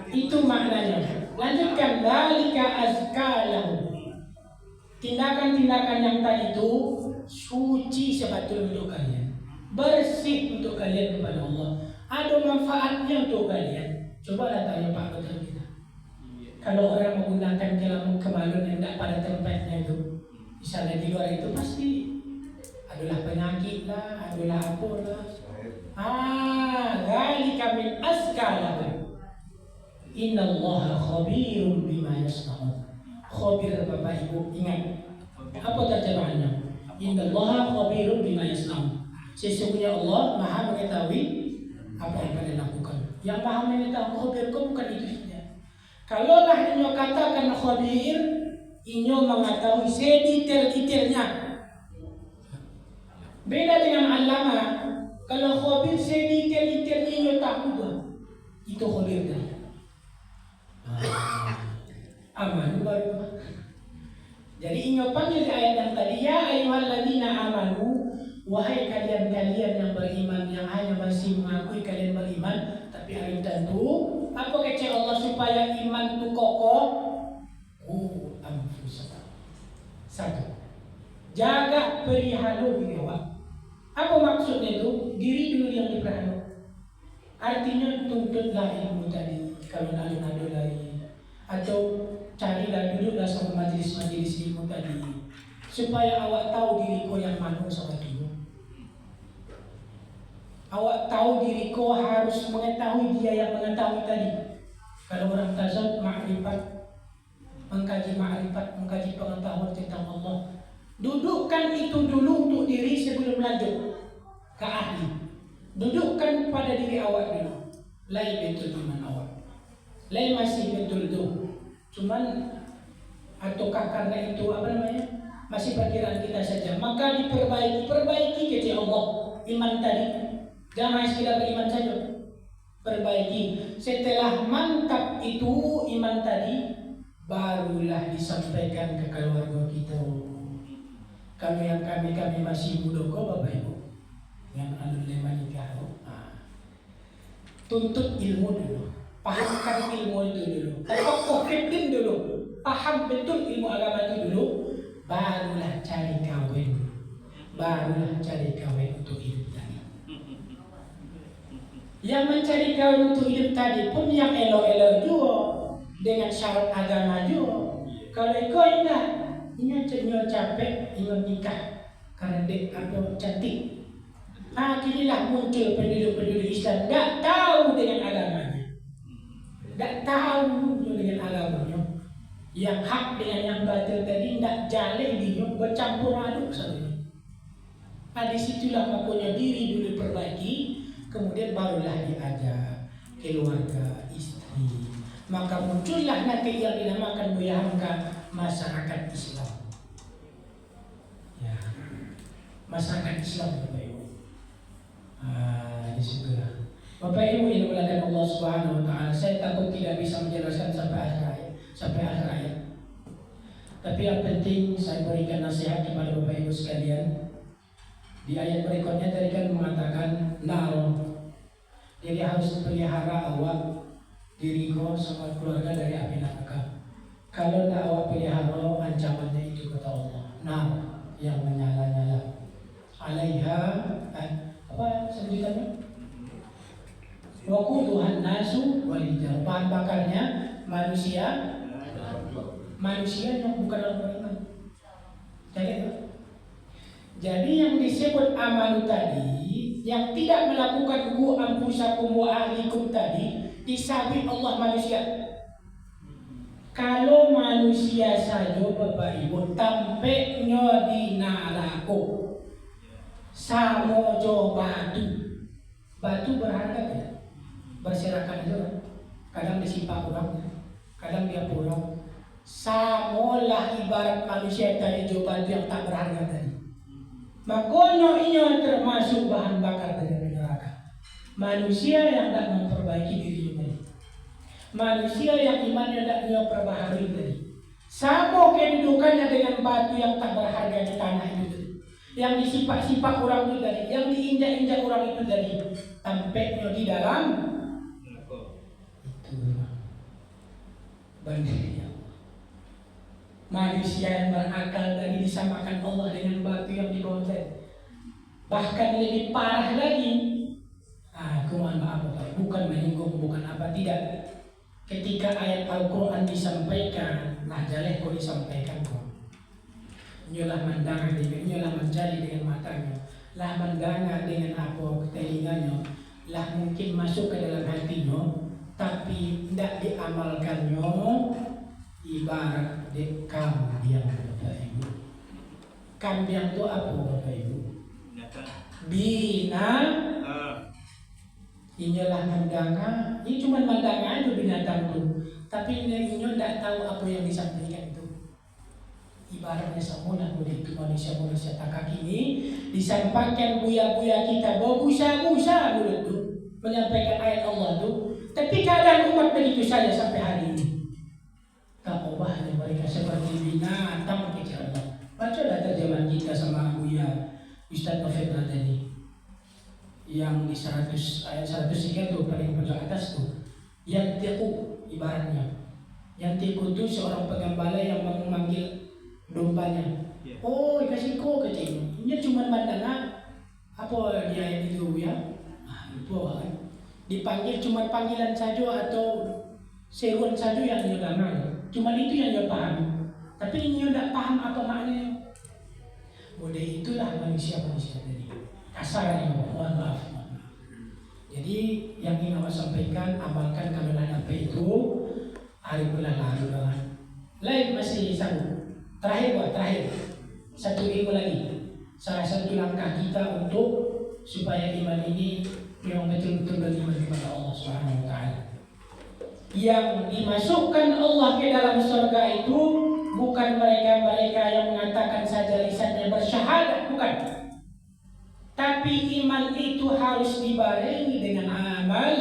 Itu maknanya. Lanjutkan. Dalika azkalahu. Tindakan-tindakan yang tadi itu suci sebetulnya untuk kalian, bersih untuk kalian kepada Allah. Ada manfaatnya untuk kalian. Coba tanya Pak Dokter kita. Kalau orang menggunakan kemaluan yang tidak pada tempatnya itu, misalnya di luar itu pasti adalah penyakit lah, adalah apa lah. Dzalika min azkalahu. Innallaha khabirun bima yasnaun. Khabir Bapak Ibu ingat. Apa terjemahannya? Innallaha khabirun bima yasnaun. Sesungguhnya Allah Maha mengetahui apa yang kalian lakukan. Yang Maha mengetahui khabir kau bukan itu saja. Kalaulah inyo katakan khabir, inyo mengetahui sedetail-detailnya. Beda dengan allama. Kalau khabir sedetail-detailnya inyo tahu dah. Itu khabir dah. Aman baru. Jadi inyo panggil ayat yang tadi, ya ayyuhalladzina amanu, wahai kalian-kalian yang beriman, yang hanya masih mengakui kalian beriman, tapi belum tentu. Apa kata Allah supaya iman itu kokoh? Anfusakum. Satu, jaga perihalo diri awak. Apa maksudnya itu? Diri dulu yang diperhalo. Artinya tuntutlah ilmu tadi kalau ada lain, atau carilah duduklah sama majelis-majelis ilmu tadi, supaya awak tahu diriku yang mana sama dirimu. Awak tahu diriku harus mengetahui dia yang mengetahui tadi. Kalau orang tasawuf ma'rifat, mengkaji ma'rifat, mengkaji pengetahuan tentang Allah. Dudukkan itu dulu untuk diri sebelum lanjut. ke ahli. Dudukkan pada diri awak dulu. Lai betul iman awak. Lai masih betul tu. Cuman ataukah karena itu masih perkiraan kita saja. Maka perbaiki kata Allah iman tadi. Jangan sekedar beriman saja. Perbaiki. Setelah mantap itu iman tadi, barulah disampaikan ke keluarga kita. Kalau yang kami masih muda kok Bapak Ibu, yang lemah nikah, tuntut ilmu dulu, pahamkan ilmu itu dulu, konkretin dulu, paham betul ilmu agama itu dulu, barulah cari kawin untuk hidup tadi. Yang mencari kawin untuk hidup tadi pun yang elo-elo juga, dengan syarat agama juga. Kalau kau ingat, ini capek, ingin nikah karena dek atau cantik. Akhirnya muncul penduduk Islam tak tahu dengan agamanya, tak tahu dengan agamanya. Yang hak dengan yang batil tadi tak jalin dia bercampur aduk saja. Disitulah makanya diri dulu perbaiki, kemudian barulah diajak keluarga, istri. Maka muncullah nanti yang dinamakan masyarakat Islam. Ya, masyarakat Islam Bapak Ibu. Di situlah. Bapak Ibu yang dimuliakan Allah Subhanahu Wa Taala, saya takut tidak bisa menjelaskan sampai akhir ayat. Tapi yang penting saya berikan nasihat kepada Bapak Ibu sekalian. Di ayat berikutnya tadi kan mengatakan jadi harus pelihara awak diri kau sama keluarga dari api neraka. Kalau tak awak pelihara, ancamannya itu kata Allah, yang menyala-nyala. Alaiha sebutannya? Waquduhan nasu wal hijarah. Bahan bakarnya manusia yang bukan orang beriman. Jadi yang disebut amalu tadi, yang tidak melakukan anfusakum wa ahlikum tadi, disabit Allah manusia. Kalau manusia saja Bapak Ibu tampeknya di neraka sama jo batu berharga tidak? Berserakan aja, kadang disimpan orang, kadang dia pulang. Samalah ibarat manusia tadi jo batu yang tak berharga tadi. Makanya ini termasuk bahan bakar dari neraka. Manusia yang tak memperbaiki dirinya, manusia yang imannya tak dia perbaharui tadi, sama kedudukannya dengan batu yang tak berharga di tanah itu tadi, yang disipak-sipak orang itu tadi, yang diinjak-injak orang itu tadi, tampaknya di dalam itu bandingnya. Manusia yang berakal tadi disamakan Allah dengan batu yang di bawah tadi. Bahkan lebih parah lagi. Aku mohon maaf Bapak, bukan menyinggung, bukan apa, tidak. Ketika ayat Al-Quran disampaikan, jaleh kok disampaikan kok. Nyolah mendengar dengan, nyolah mencari dengan matanya, lah mendengar dengan apa telinganya, lah mungkin masuk ke dalam hatinya, tapi tidak diamalkannya. Ibarat kambing Bapak Ibu. Kambing itu apa Bapak Ibu? Bina. Inilah mendengar. Ini cuma mendengar itu binatang itu. Tapi ini tidak tahu apa yang disampaikan itu. Ibaratnya semula itu manusia tak kaki ini disampaikan buya-buya kita busa-busa mulut itu menyampaikan ayat Allah itu. Tapi keadaan umat begitu saja sampai hari ini. Tak ubahnya mereka seperti binatang kecil. Bacalah terjemahan kita sama Buya Ustaz Taufik tadi yang di 100 ayat 103 itu paling pojok atas tuh. Yang tiku ibaratnya. Yang tiku itu seorang pengembala yang memanggil dombanya. Oh, kasih kok kecil. Ini cuma pandangan apa dia itu ya? Itu dipanggil cuma panggilan saja atau seruan saja yang dia dengar. Cuma itu yang dia paham. Tapi ini dia tidak paham apa maknanya. Bodoh itulah manusia-manusia tadi. Kasarnya, mohon maaf. Jadi yang ingin awak sampaikan, amalkan kalau dapat itu hari bulan lalu lah. Lain masih sanggup. Terakhir. Satu ilmu lagi. Salah satu langkah kita untuk supaya iman ini yang betul-betul beriman kepada Allah Subhanahu wa taala. Yang dimasukkan Allah ke dalam surga itu bukan mereka-mereka yang mengatakan saja lisannya bersyahadat, bukan. Tapi iman itu harus dibarengi dengan amal.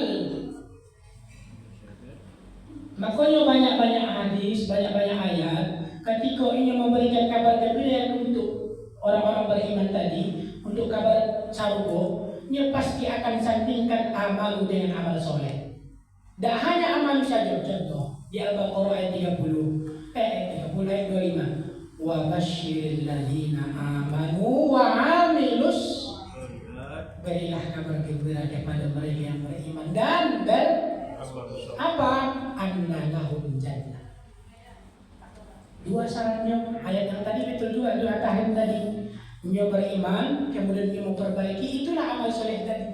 Makanya banyak-banyak hadis, banyak-banyak ayat ketika ingin memberikan kabar gembira untuk orang-orang beriman tadi, untuk kabar sarugo, nya pasti akan sandingkan amal dengan amal soleh. Tak hanya amal saja, contoh di Al-Baqarah ayat 30 ayat 25, wa basyiril ladzina amanu wa amilus, berilah kabar gembira kepada mereka yang beriman dan apa? Anna lahum jannah. Dua syaratnya ayat yang tadi betul juga, dua tahap tadi. Dia beriman, kemudian dia memperbaiki, itulah amal soleh tadi.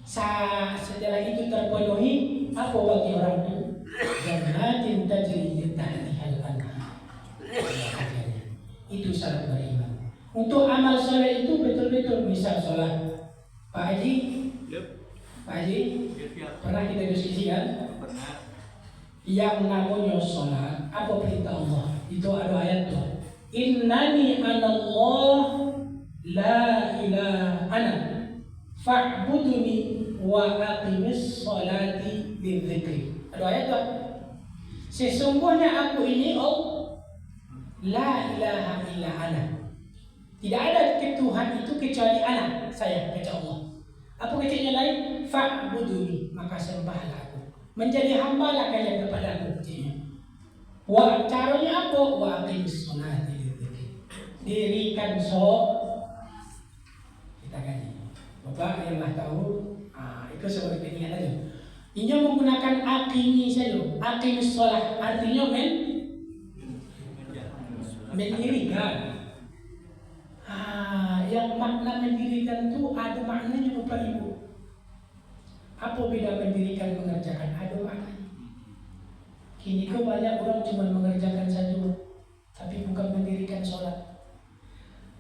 Setelah itu terpenuhi, apa bagi orang itu? Jannatin tajri min tahtihal anhar. Itu syarat beriman. Untuk amal soleh itu betul-betul misal sholat. Pak Haji, Pak Haji, pernah kita diskusikan? Yang namanya sholat, apa perintah Allah? Itu ada ayat tuh. Innani anallah la ilaha ana fa'buduni wa aqimis sholati lidzikri. Ada ayat tuh. Sesungguhnya aku ini Allah, la ilaha illa ana. Tidak ada Tuhan itu kecuali ana, saya kata Allah. Apa kecilnya lain? Fa'buduni, maka sembahlah aku. Menjadi hambalah kalian kepada aku. Wa caranya apa? Wa aqimis sholati lidzikri. Dirikan kita gaji. Bapak yang lah tahu, itu seperti ini aja. Ini menggunakan aqimi saja. Aqimis sholat artinya mendirikan. Yang makna mendirikan itu ada maknanya Bapak Ibu. Apa beda mendirikan mengerjakan? Ada maknanya. Kini kau banyak orang cuma mengerjakan saja, tapi bukan mendirikan sholat.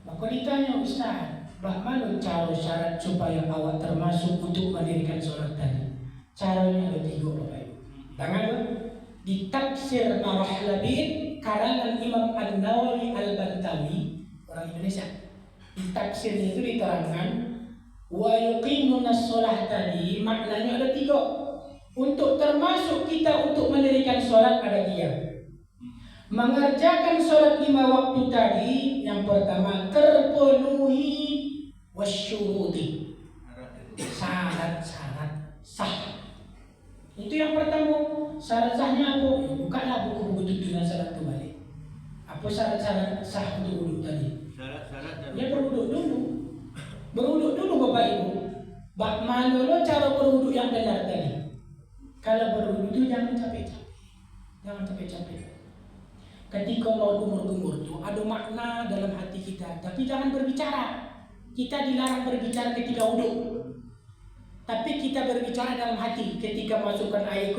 Maka ditanya Ustaz, bagaimana cara syarat supaya awak termasuk untuk mendirikan sholat tadi? Caranya ada 3 Bapak Ibu. Tangan di tafsir Ar-Rahlabin karangan Imam An-Nawawi Al-Bantawi, orang Indonesia. Di tafsirnya itu diterangkan wa yuqimunas sholah tadi maknanya ada 3. Untuk termasuk kita untuk mendirikan sholat ada 3. Mengerjakan sholat 5 waktu tadi, yang pertama terpenuhi wasyuruti, syarat-syarat sah. Itu yang pertama. Syarat sahnya apa? Bukanlah buku-buku tuntunan salat itu balik. Apa syarat-syarat sah untuk wudhu tadi? Ya berwudhu dulu. Berwudhu dulu Bapak Ibu. Bagaimana lo cara berwudhu yang benar tadi? Kalau berwudhu itu jangan capek-capek. Jangan capek-capek. Ketika mau gumur-gumur itu ada makna dalam hati kita, tapi jangan berbicara. Kita dilarang berbicara ketika wudhu. Tapi kita berbicara dalam hati ketika masukkan air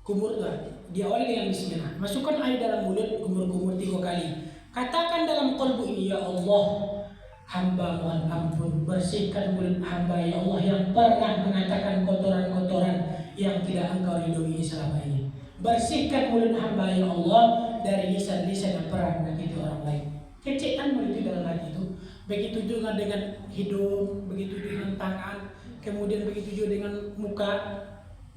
kumur itu. Diawali dengan bismillah. Masukkan air dalam mulut, kumur-kumur 3 kali. Katakan dalam qalbu ini, ya Allah, hamba mohon ampun, bersihkan mulut hamba ya Allah yang pernah mengatakan kotoran-kotoran yang tidak engkau ridhoi selama ini. Bersihkan mulut hamba ya Allah dari lisan-lisan yang pernah menyakiti orang lain. Kecekkan mulut itu dalam hati itu. Begitu juga dengan hidung, begitu dengan tangan, kemudian begitu juga dengan muka.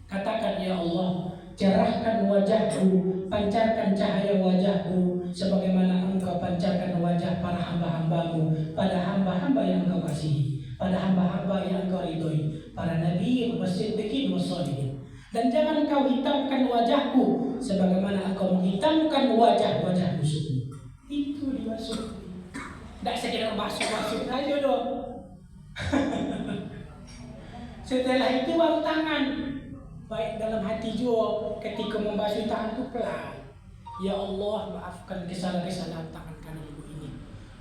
Katakan ya Allah, cerahkan wajahku, pancarkan cahaya wajahku sebagaimana engkau pancarkan wajah para hamba-hambamu pada hamba-hamba yang engkau kasihi, pada hamba-hamba yang engkau ridhoi, para nabi, wasiddiqin, wassalihin. Dan jangan engkau hitamkan wajahku sebagaimana engkau menghitamkan wajah-wajah musuhmu. Itu dimaksud. Tak sekedar masuk-masuk aja dong. Setelah itu baru tangan. Baik dalam hati juga ketika membasuh tangan itu pelan. Ya Allah, maafkan kesalahan-kesalahan tangan kanan ibu ini.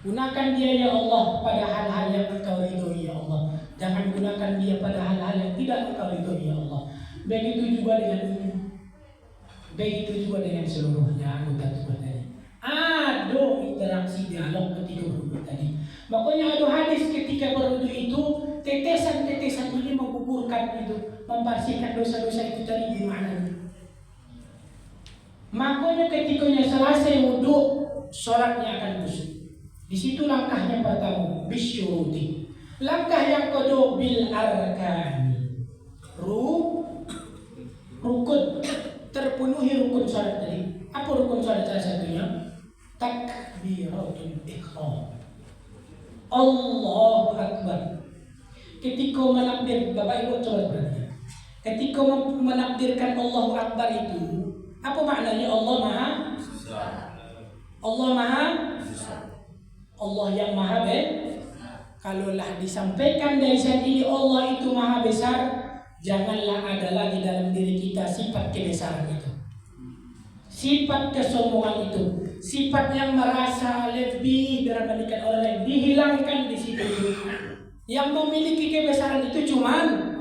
Gunakan dia ya Allah pada hal-hal yang engkau ridhoi ya Allah. Jangan gunakan dia pada hal-hal yang tidak engkau ridhoi ya Allah. Begitu juga dengan ini. Begitu juga dengan seluruhnya anggota tubuh tadi. Ada interaksi dialog ketika berwudu tadi. Makanya ada hadis ketika berwudu itu tetesan-tetesan ini menggugurkan itu, membersihkan dosa-dosa itu tadi gimana? Makanya ketikanya selesai wudu, sholatnya akan khusyuk. Di situ langkahnya pertama bisyuruti. Langkah yang kedua bil arkani. Rukun terpenuhi rukun sholat tadi. Apa rukun sholat salah satunya? Takbiratul ihram. Allahu Akbar. Ketika menakbir, Bapak Ibu coba perhatikan. Ketika menakbirkan Allahu Akbar itu, apa maknanya? Allah Maha Allah yang Maha Kalaulah disampaikan dari saat ini Allah itu Maha Besar, janganlah ada lagi dalam diri kita sifat kebesaran itu, sifat kesombongan itu, sifat yang merasa lebih dibandingkan orang lain, dihilangkan di situ. Yang memiliki kebesaran itu cuman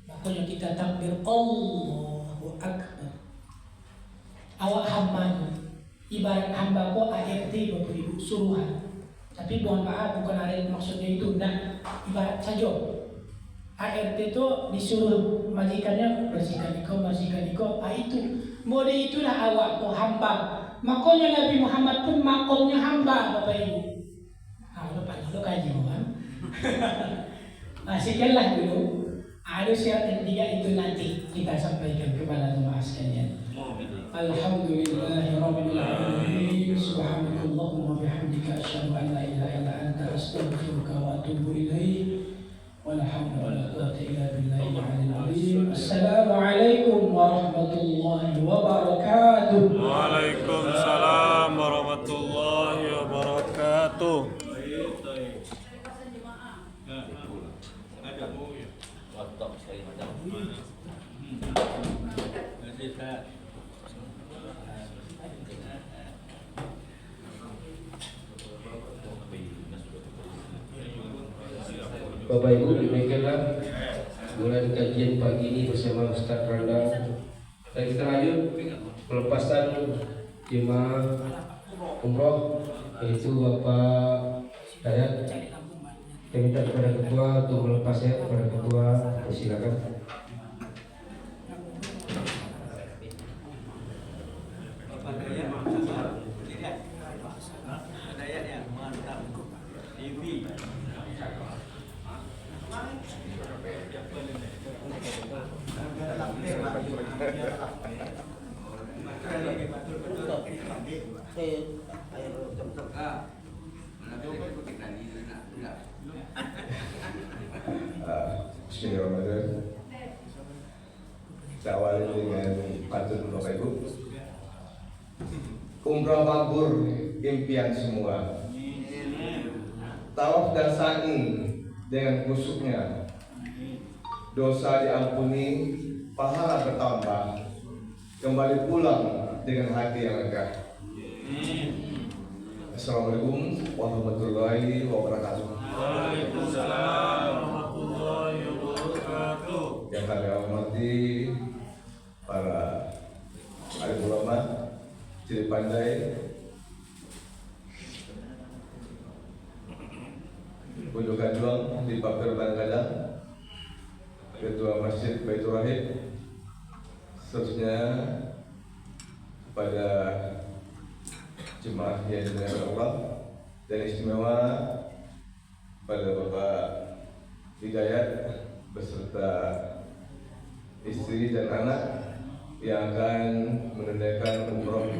makanya kita takbir Allahu Akbar. Awak hamba ibarat hamba ko ART Bapak Ibu suruhan. Tapi mohon maaf bukan ART maksudnya itu, nah ibarat saja ART itu disuruh majikannya bersihkan iko, itu mode itulah awak ko hamba. Makanya Nabi Muhammad pun makomnya hamba Bapak Ibu. Lupa dulu kaji mohon. Sekianlah dulu. Ada syarat yang 3 itu nanti kita sampaikan kepada jemaah sekalian. Alhamdulillahirabbil alamin. Subhanakallahumma bihamdika asyhadu an la ilaha illa anta astaghfiruka wa atubu ilaik. Wala haula wala quwwata illa billahil aliyyil azim. Assalamualaikum warahmatullahi wabarakatuh. Waalaikumsalam warahmatullahi wabarakatuh. Bapak Ibu, demikianlah mulai kajian pagi ini bersama Ustaz Randa. Dan kita lanjut pelepasan jemaah umroh, yaitu Bapak Dayat. Kita minta kepada ketua untuk melepasnya. Kepada ketua, silakan. Bismillahirrahmanirrahim. Kita awali dengan pantun Bapak Ibu. Umrah makbul impian semua. Tawaf dan sa'i dengan khusyuknya. Dosa diampuni, pahala bertambah. Kembali pulang dengan hati yang lega. Assalamualaikum warahmatullahi wabarakatuh. Waalaikumsalam warahmatullahi wabarakatuh. Yang kami hormati para alim ulama, ciri pandai, Pujuk Ganjuang di Papir Bangkadang, Ketua Masjid Baitur Rahim, seterusnya pada jemaah yang dimuliakan Allah, dan istimewa pada Bapak Hidayat beserta istri dan anak yang akan menunaikan umroh.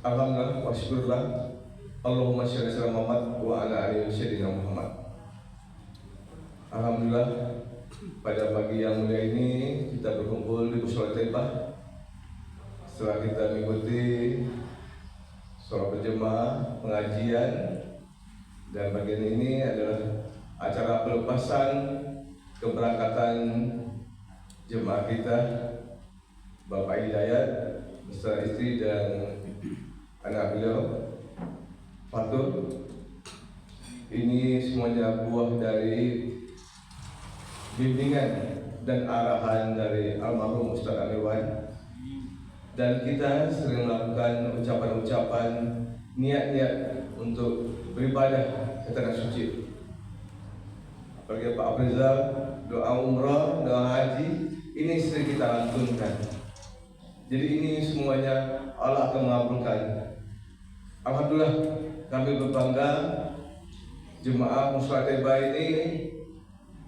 Alhamdulillah wa syukurlah. Allahumma sholli ala Muhammad wa ala ali sayyidina Muhammad. Alhamdulillah, pada pagi yang mulia ini kita berkumpul di Mushola Taibah setelah kita mengikuti sholat berjemaah, pengajian, dan bagian ini adalah acara pelepasan keberangkatan jemaah kita Bapak Hidayat beserta istri dan anak beliau Fatul. Ini semuanya buah dari bimbingan dan arahan dari almarhum Ustaz Amir Wan. dan kita sering melakukan ucapan-ucapan niat-niat untuk beribadah ke tanah suci. Apalagi Pak Afrizal, doa umrah, doa haji, ini sering kita lantunkan. Jadi ini semuanya Allah akan mengabulkan. Alhamdulillah, kami berbangga jemaah Muslimat Taiba ini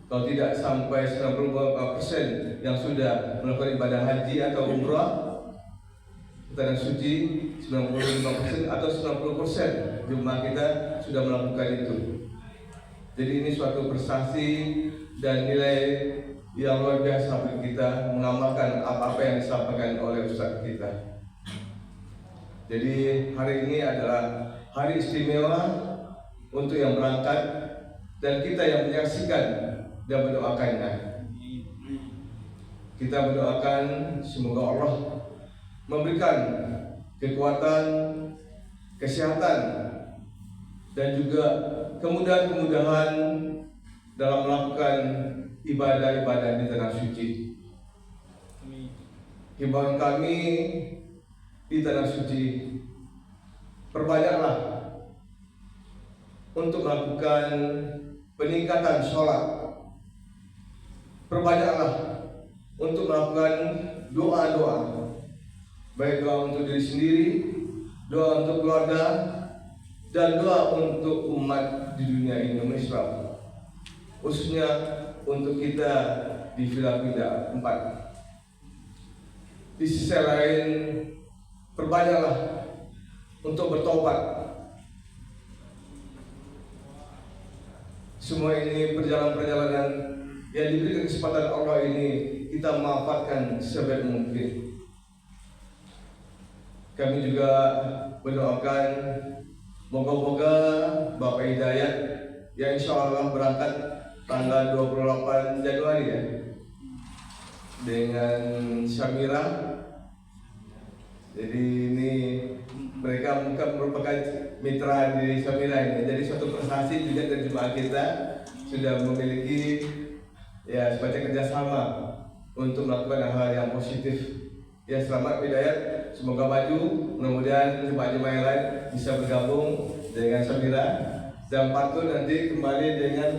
kalau tidak sampai 95% yang sudah melakukan ibadah haji atau umrah ke tanah suci, 95% atau 90% jemaah kita sudah melakukan itu. Jadi ini suatu prestasi dan nilai yang luar biasa bagi kita mengamalkan apa-apa yang disampaikan oleh Ustaz kita. Jadi hari ini adalah hari istimewa untuk yang berangkat dan kita yang menyaksikan dan mendoakannya. Kita mendoakan semoga Allah memberikan kekuatan, kesehatan, dan juga kemudahan-kemudahan dalam melakukan ibadah-ibadah di tanah suci. Himbauan kami di tanah suci, perbanyaklah untuk melakukan peningkatan sholat, perbanyaklah untuk melakukan doa-doa, baik doa untuk diri sendiri, doa untuk keluarga, dan doa untuk umat di dunia ini, umat Islam, khususnya untuk kita di Villa 4. Di sisi lain, perbanyaklah untuk bertobat. Semua ini perjalanan-perjalanan yang diberikan kesempatan Allah ini kita manfaatkan sebaik mungkin. Kami juga mendoakan moga-moga Bapak Hidayat yang insya Allah berangkat tanggal 28 Januari ya, dengan Syamira. Jadi ini mereka merupakan mitra di Syamira ini. Jadi suatu prestasi juga dari jemaah kita sudah memiliki ya semacam kerjasama untuk melakukan hal yang positif. Ya, selamat Hidayat, semoga maju. Mudah-mudahan jemaah-jemaah yang lain bisa bergabung dengan Syamira dan Patul nanti kembali dengan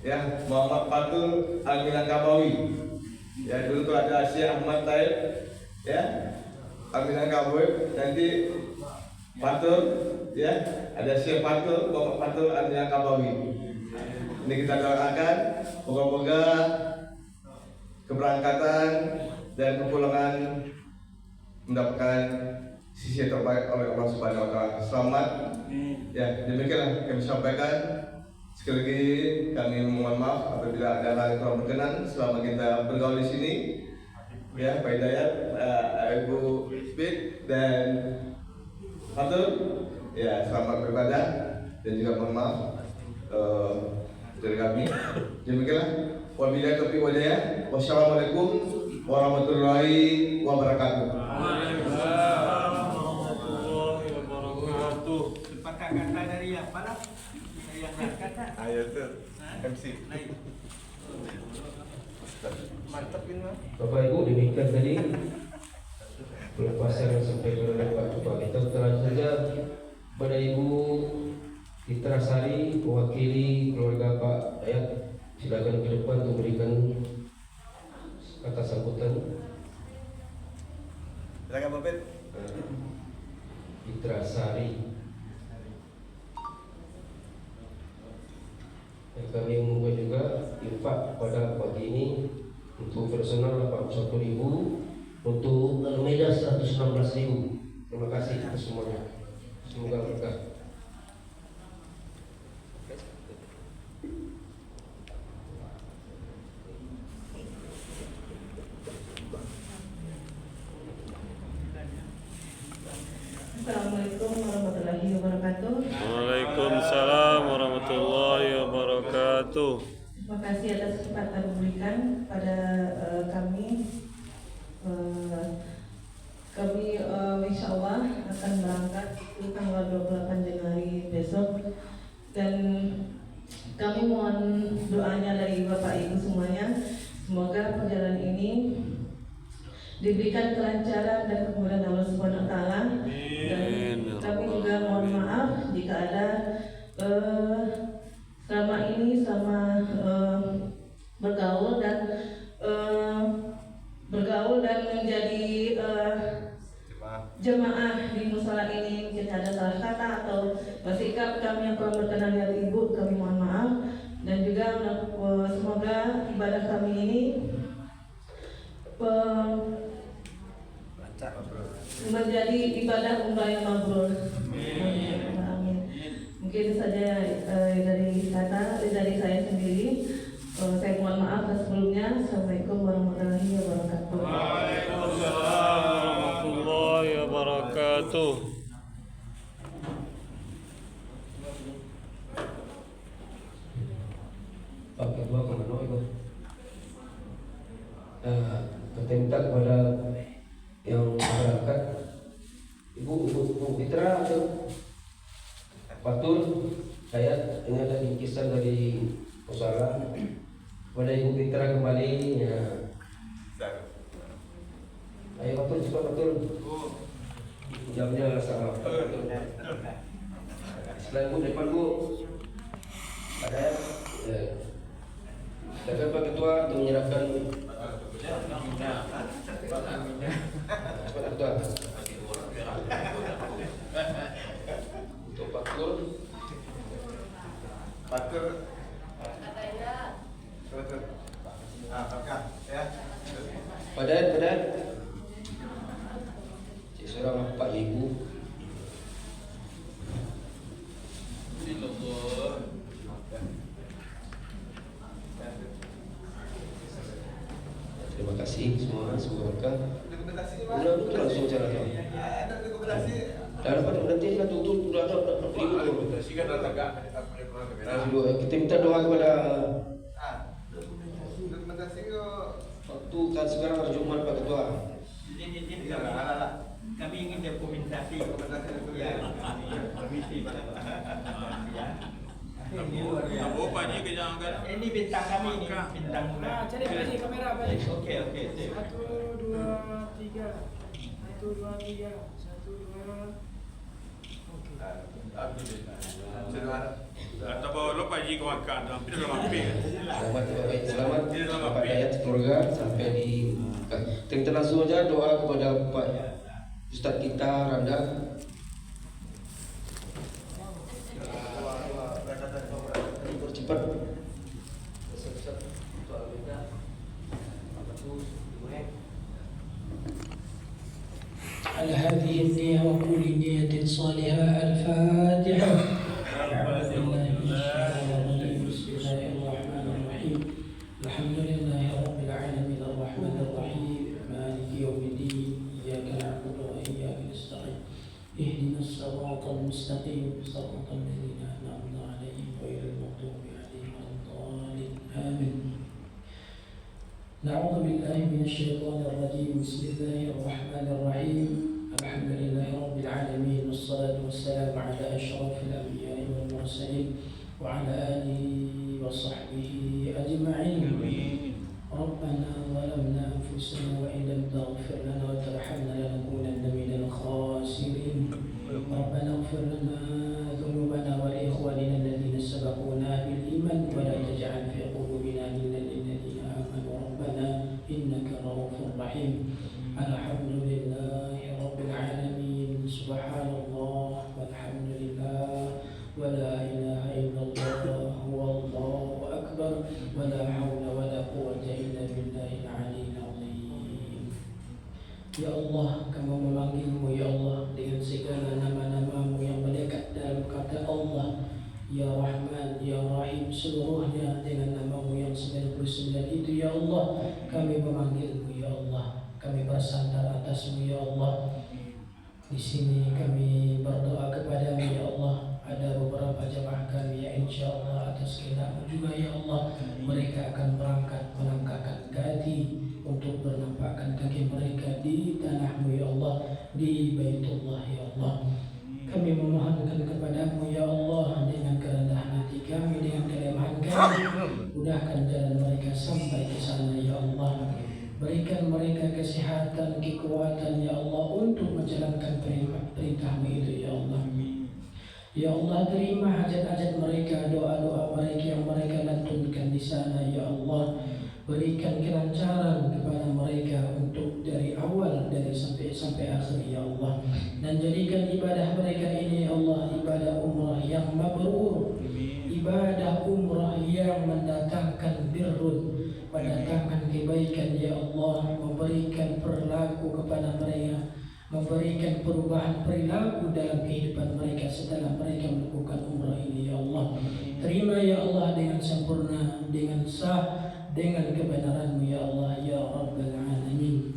ya Muhammad Patul Al-Minangkabawi. Ya, dulu tuh ada Syekh Ahmad Taib ya, Al-Minangkabawi, nanti Patul ya, ada Syekh Patul, Muhammad Patul Al-Minangkabawi. Ini kita doakan moga-moga keberangkatan dan kepulangan mendapatkan sisi terbaik oleh Allah Subhanahu wa taala. Selamat. Ya, demikianlah kami sampaikan. Sekali lagi kami mohon maaf apabila ada hal yang kurang berkenan selama kita bergaul di sini. Ya, Pak Hidayat, Ibu Speed dan Fatul. Ya, selamat beribadah dan juga mohon maaf dari kami. Demikianlah. Wabillahi taufiq wal hidayah. Wassalamualaikum warahmatullahi wabarakatuh. Waalaikumsalam warahmatullahi wabarakatuh. Sepakat kata dari apa lah? Yang kata. Ayo tuh, MC. Mantap ini. Bapak Ibu, demikian tadi pelepasan yang disampaikan oleh Pak Ketua. Kita terus saja pada Ibu Fitra Sari, mewakili keluarga Pak Dayat. Silakan ke depan untuk berikan kata sambutan. Silakan Bapak. Fitra Sari. Yang kami umumkan juga infak pada pagi ini untuk personal 81.000, untuk Almeida 116.000. Terima kasih atas semuanya. Semoga berkah. Assalamualaikum warahmatullahi wabarakatuh. Waalaikumsalam warahmatullahi wabarakatuh. Terima kasih atas kesempatan diberikan pada kami. Kami insya Allah akan berangkat di tanggal 28 Januari besok, dan kami mohon doanya dari Bapak Ibu semuanya. Semoga perjalanan ini diberikan kelancaran dan kemudahan Allah Subhanahu wa taala. Dan kami juga mohon maaf jika ada selama bergaul dan menjadi jemaah di musala ini mungkin ada salah kata atau sikap kami yang kurang berkenan dari ibu, kami mohon maaf. Dan juga semoga ibadah kami ini menjadi ibadah umrah yang mabrur. Amin. Mungkin saja dari saya sendiri. Saya mohon maaf sebelumnya. Assalamualaikum warahmatullahi wabarakatuh. Waalaikumsalam warahmatullahi wabarakatuh. Pak Ketua kemana itu? Minta kepada yang masyarakat, Ibu Fitra atau Fatul, saya ini ada bingkisan dari Musala kepada Ibu Fitra kembali ya. Ayo Fatul, cepat Fatul. Jamnya sama. Selain Bu, depan Bu. Ada ya. Silakan Pak Ketua untuk menyerahkan Pak Ketua untuk Fatul. Padan seorang Pak Ibu. Terima kasih semua, semoga berkah. Udah langsung jalan. Nanti kita tutup udah kita minta doa kepada waktu kan sekarang hari Jumat Pak Ketua. Kami ingin dokumentasi. Ya, permisi Pak. Ya. Ini bintang kami ini, bintang mula. Cari balik kamera balik. Oke. 1, 2, 3. 1, 2, 3. 1, 2. Atau bawa lupa jika makan, tapi dalam api. Selamat Bapak Dayat keluarga sampai di. Kita langsung aja doa kepada Pak Ustadz kita Randa. Cepat. على هذه النية وكل نية صالحة. الفاتحة. بسم الله الرحمن الرحيم. الحمد لله رب العالمين الرحمن الرحيم مالك يوم الدين. إياك نعبد وإياك نستعين. اهدنا الصراط المستقيم صراط الذين أنعمت عليهم غير المغضوب عليهم ولا الضالين. آمين. نعوذ بالله من الشيطان الرجيم. بسم الله الرحمن الرحيم. الحمد لله رب العالمين والصلاة والسلام على أشرف الأنبياء والمرسلين وعلى آله وصحبه أجمعين. ربنا ظلمنا أنفسنا وإن لم تغفر لنا وترحمنا لنكونن من الخاسرين. ربنا اغفر لنا ذنوبنا ولإخواننا الذين سبقونا بالإيمان ولا تجعل في قلوبنا غلا للذين آمنوا ربنا إنك رؤوف رحيم. الحمد لله رب العالمين. سبحان الله والحمد لله ولا إله إلا الله والله أكبر ولا حول ولا قوة إلا بالله العلي العظيم. Ya Allah, kami memanggilmu ya Allah dengan segala nama-namamu yang melekat dalam kata Allah. Ya Rahman, Ya Rahim, seluruhnya dengan namamu yang 99 itu ya Allah. Kami memanggilmu ya Allah. Kami bersandar atasmu ya Allah. Di sini kami berdoa kepadamu ya Allah. Ada beberapa jemaah kami yang insya Allah atas kehendakmu juga ya Allah, mereka akan berangkat melangkahkan kaki untuk menampakkan kaki mereka di tanahmu ya Allah, di Baitullah ya Allah. Kami memohonkan kepadamu ya Allah dengan kerendahan hati kami, dengan kelemahan kami, mudahkan jalan mereka sampai ke sana ya Allah. Berikan mereka kesehatan kesehatan, kekuatan ya Allah untuk menjalankan perintah-Mu itu ya Allah. Ya Allah, terima hajat-hajat mereka, doa-doa mereka yang mereka lantunkan di sana ya Allah. Berikan kelancaran kepada mereka untuk dari awal dari sampai akhir ya Allah. Dan jadikan ibadah mereka ini ya Allah ibadah umrah yang mabrur, ibadah umrah yang mendatangkan birrun, mendatangkan kebaikan ya Allah, memberikan perilaku kepada mereka, memberikan perubahan perilaku dalam kehidupan mereka setelah mereka melakukan umrah ini ya Allah. Terima ya Allah dengan sempurna, dengan sah, dengan kebenaran-Mu ya Allah ya Rabbal Alamin.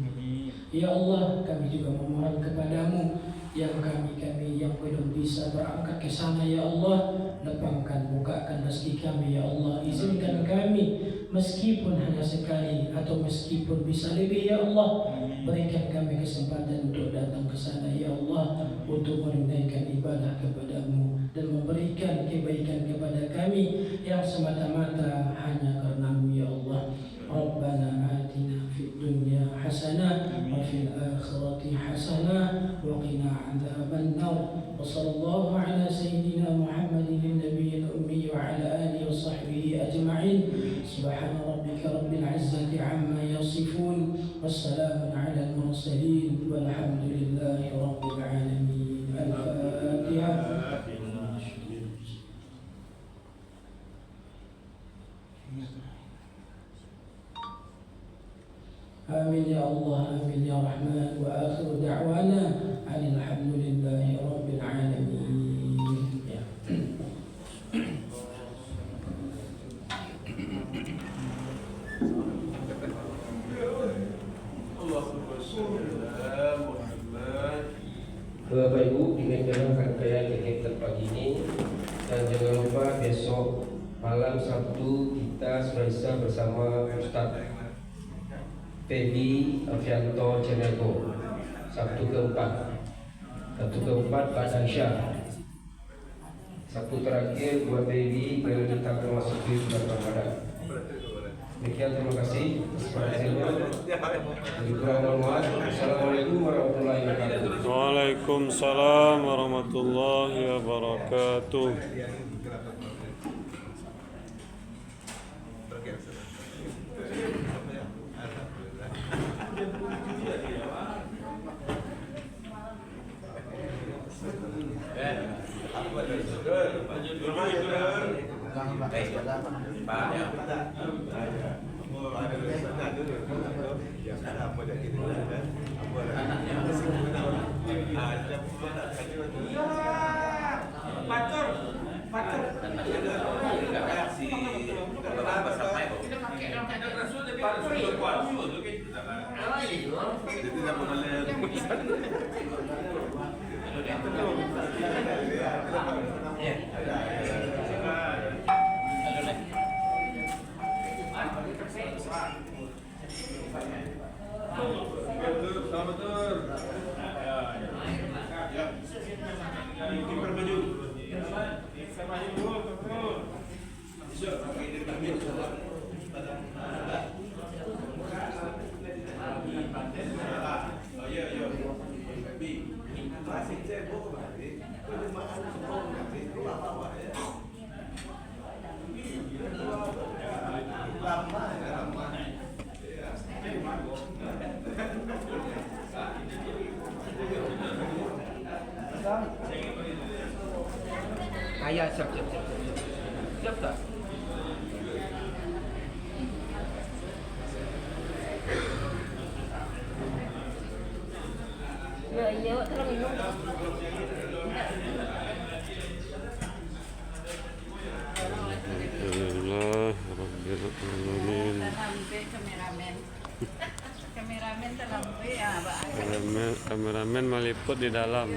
Ya Allah, kami juga memohon kepadamu yang kami yang belum bisa berangkat ke sana ya Allah, lapangkan, bukakan rezeki kami ya Allah. Izinkan kami meskipun hanya sekali atau meskipun bisa lebih ya Allah, berikan kami kesempatan untuk datang ke sana ya Allah, untuk menunaikan ibadah kepada-Mu dan memberikan kebaikan kepada kami yang semata-mata hanya karena-Mu ya Allah. Rabbana atina fid dunya hasanah wa fil akhirati hasanah wa qina adzaban nar. Wa sallallahu ala sayyidina Muhammadin nabiyil ummi wa ala alihi wa sahbihi ajma'in. Subhana rabbika rabbil izzati amma yasifun. Wassalamun ala al-mursalin walhamdulillahi rabbil alamin. Al-Fatihah. Amin ya Allah, amin ya Rahman. Wa akhiru da'wana alhamdulillahi rabbil alamin. Ya. Bapak Ibu, demikianlah rangkaian kegiatan pagi ini, dan jangan lupa besok malam Sabtu kita selesai bersama Ustaz Feby Alfianto Cenego. Sabtu keempat pada Isya. Sabtu terakhir buat Feby kalau kita akan masuk ke bulan Ramadan. Demikian, terima kasih atas perhatiannya. Assalamualaikum warahmatullahi wabarakatuh. Waalaikumsalam warahmatullahi wabarakatuh. Ayah siap tak? Ya, terang minum. Alhamdulillah rabbil alamin. Kameramen terlampu ya, Pak. Kameramen meliput di dalam.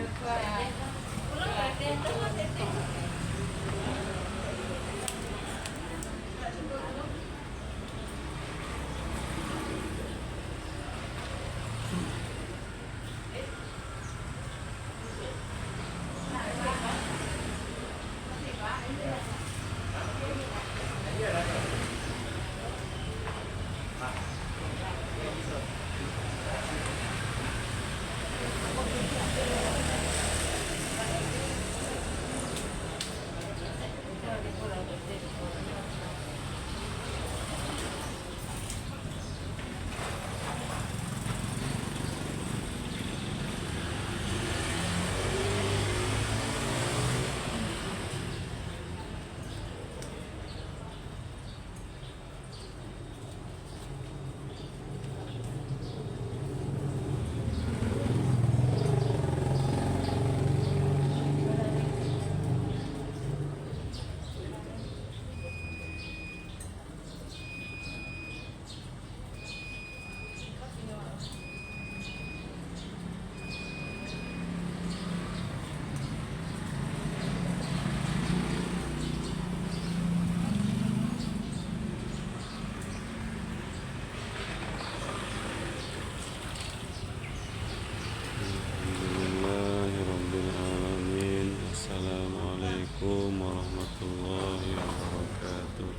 warahmatullahi wabarakatuh.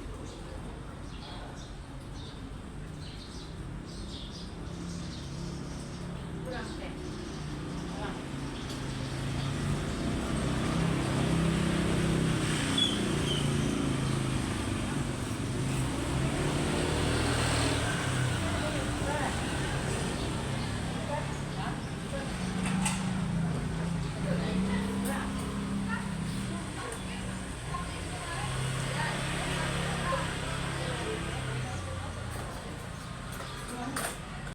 Kurang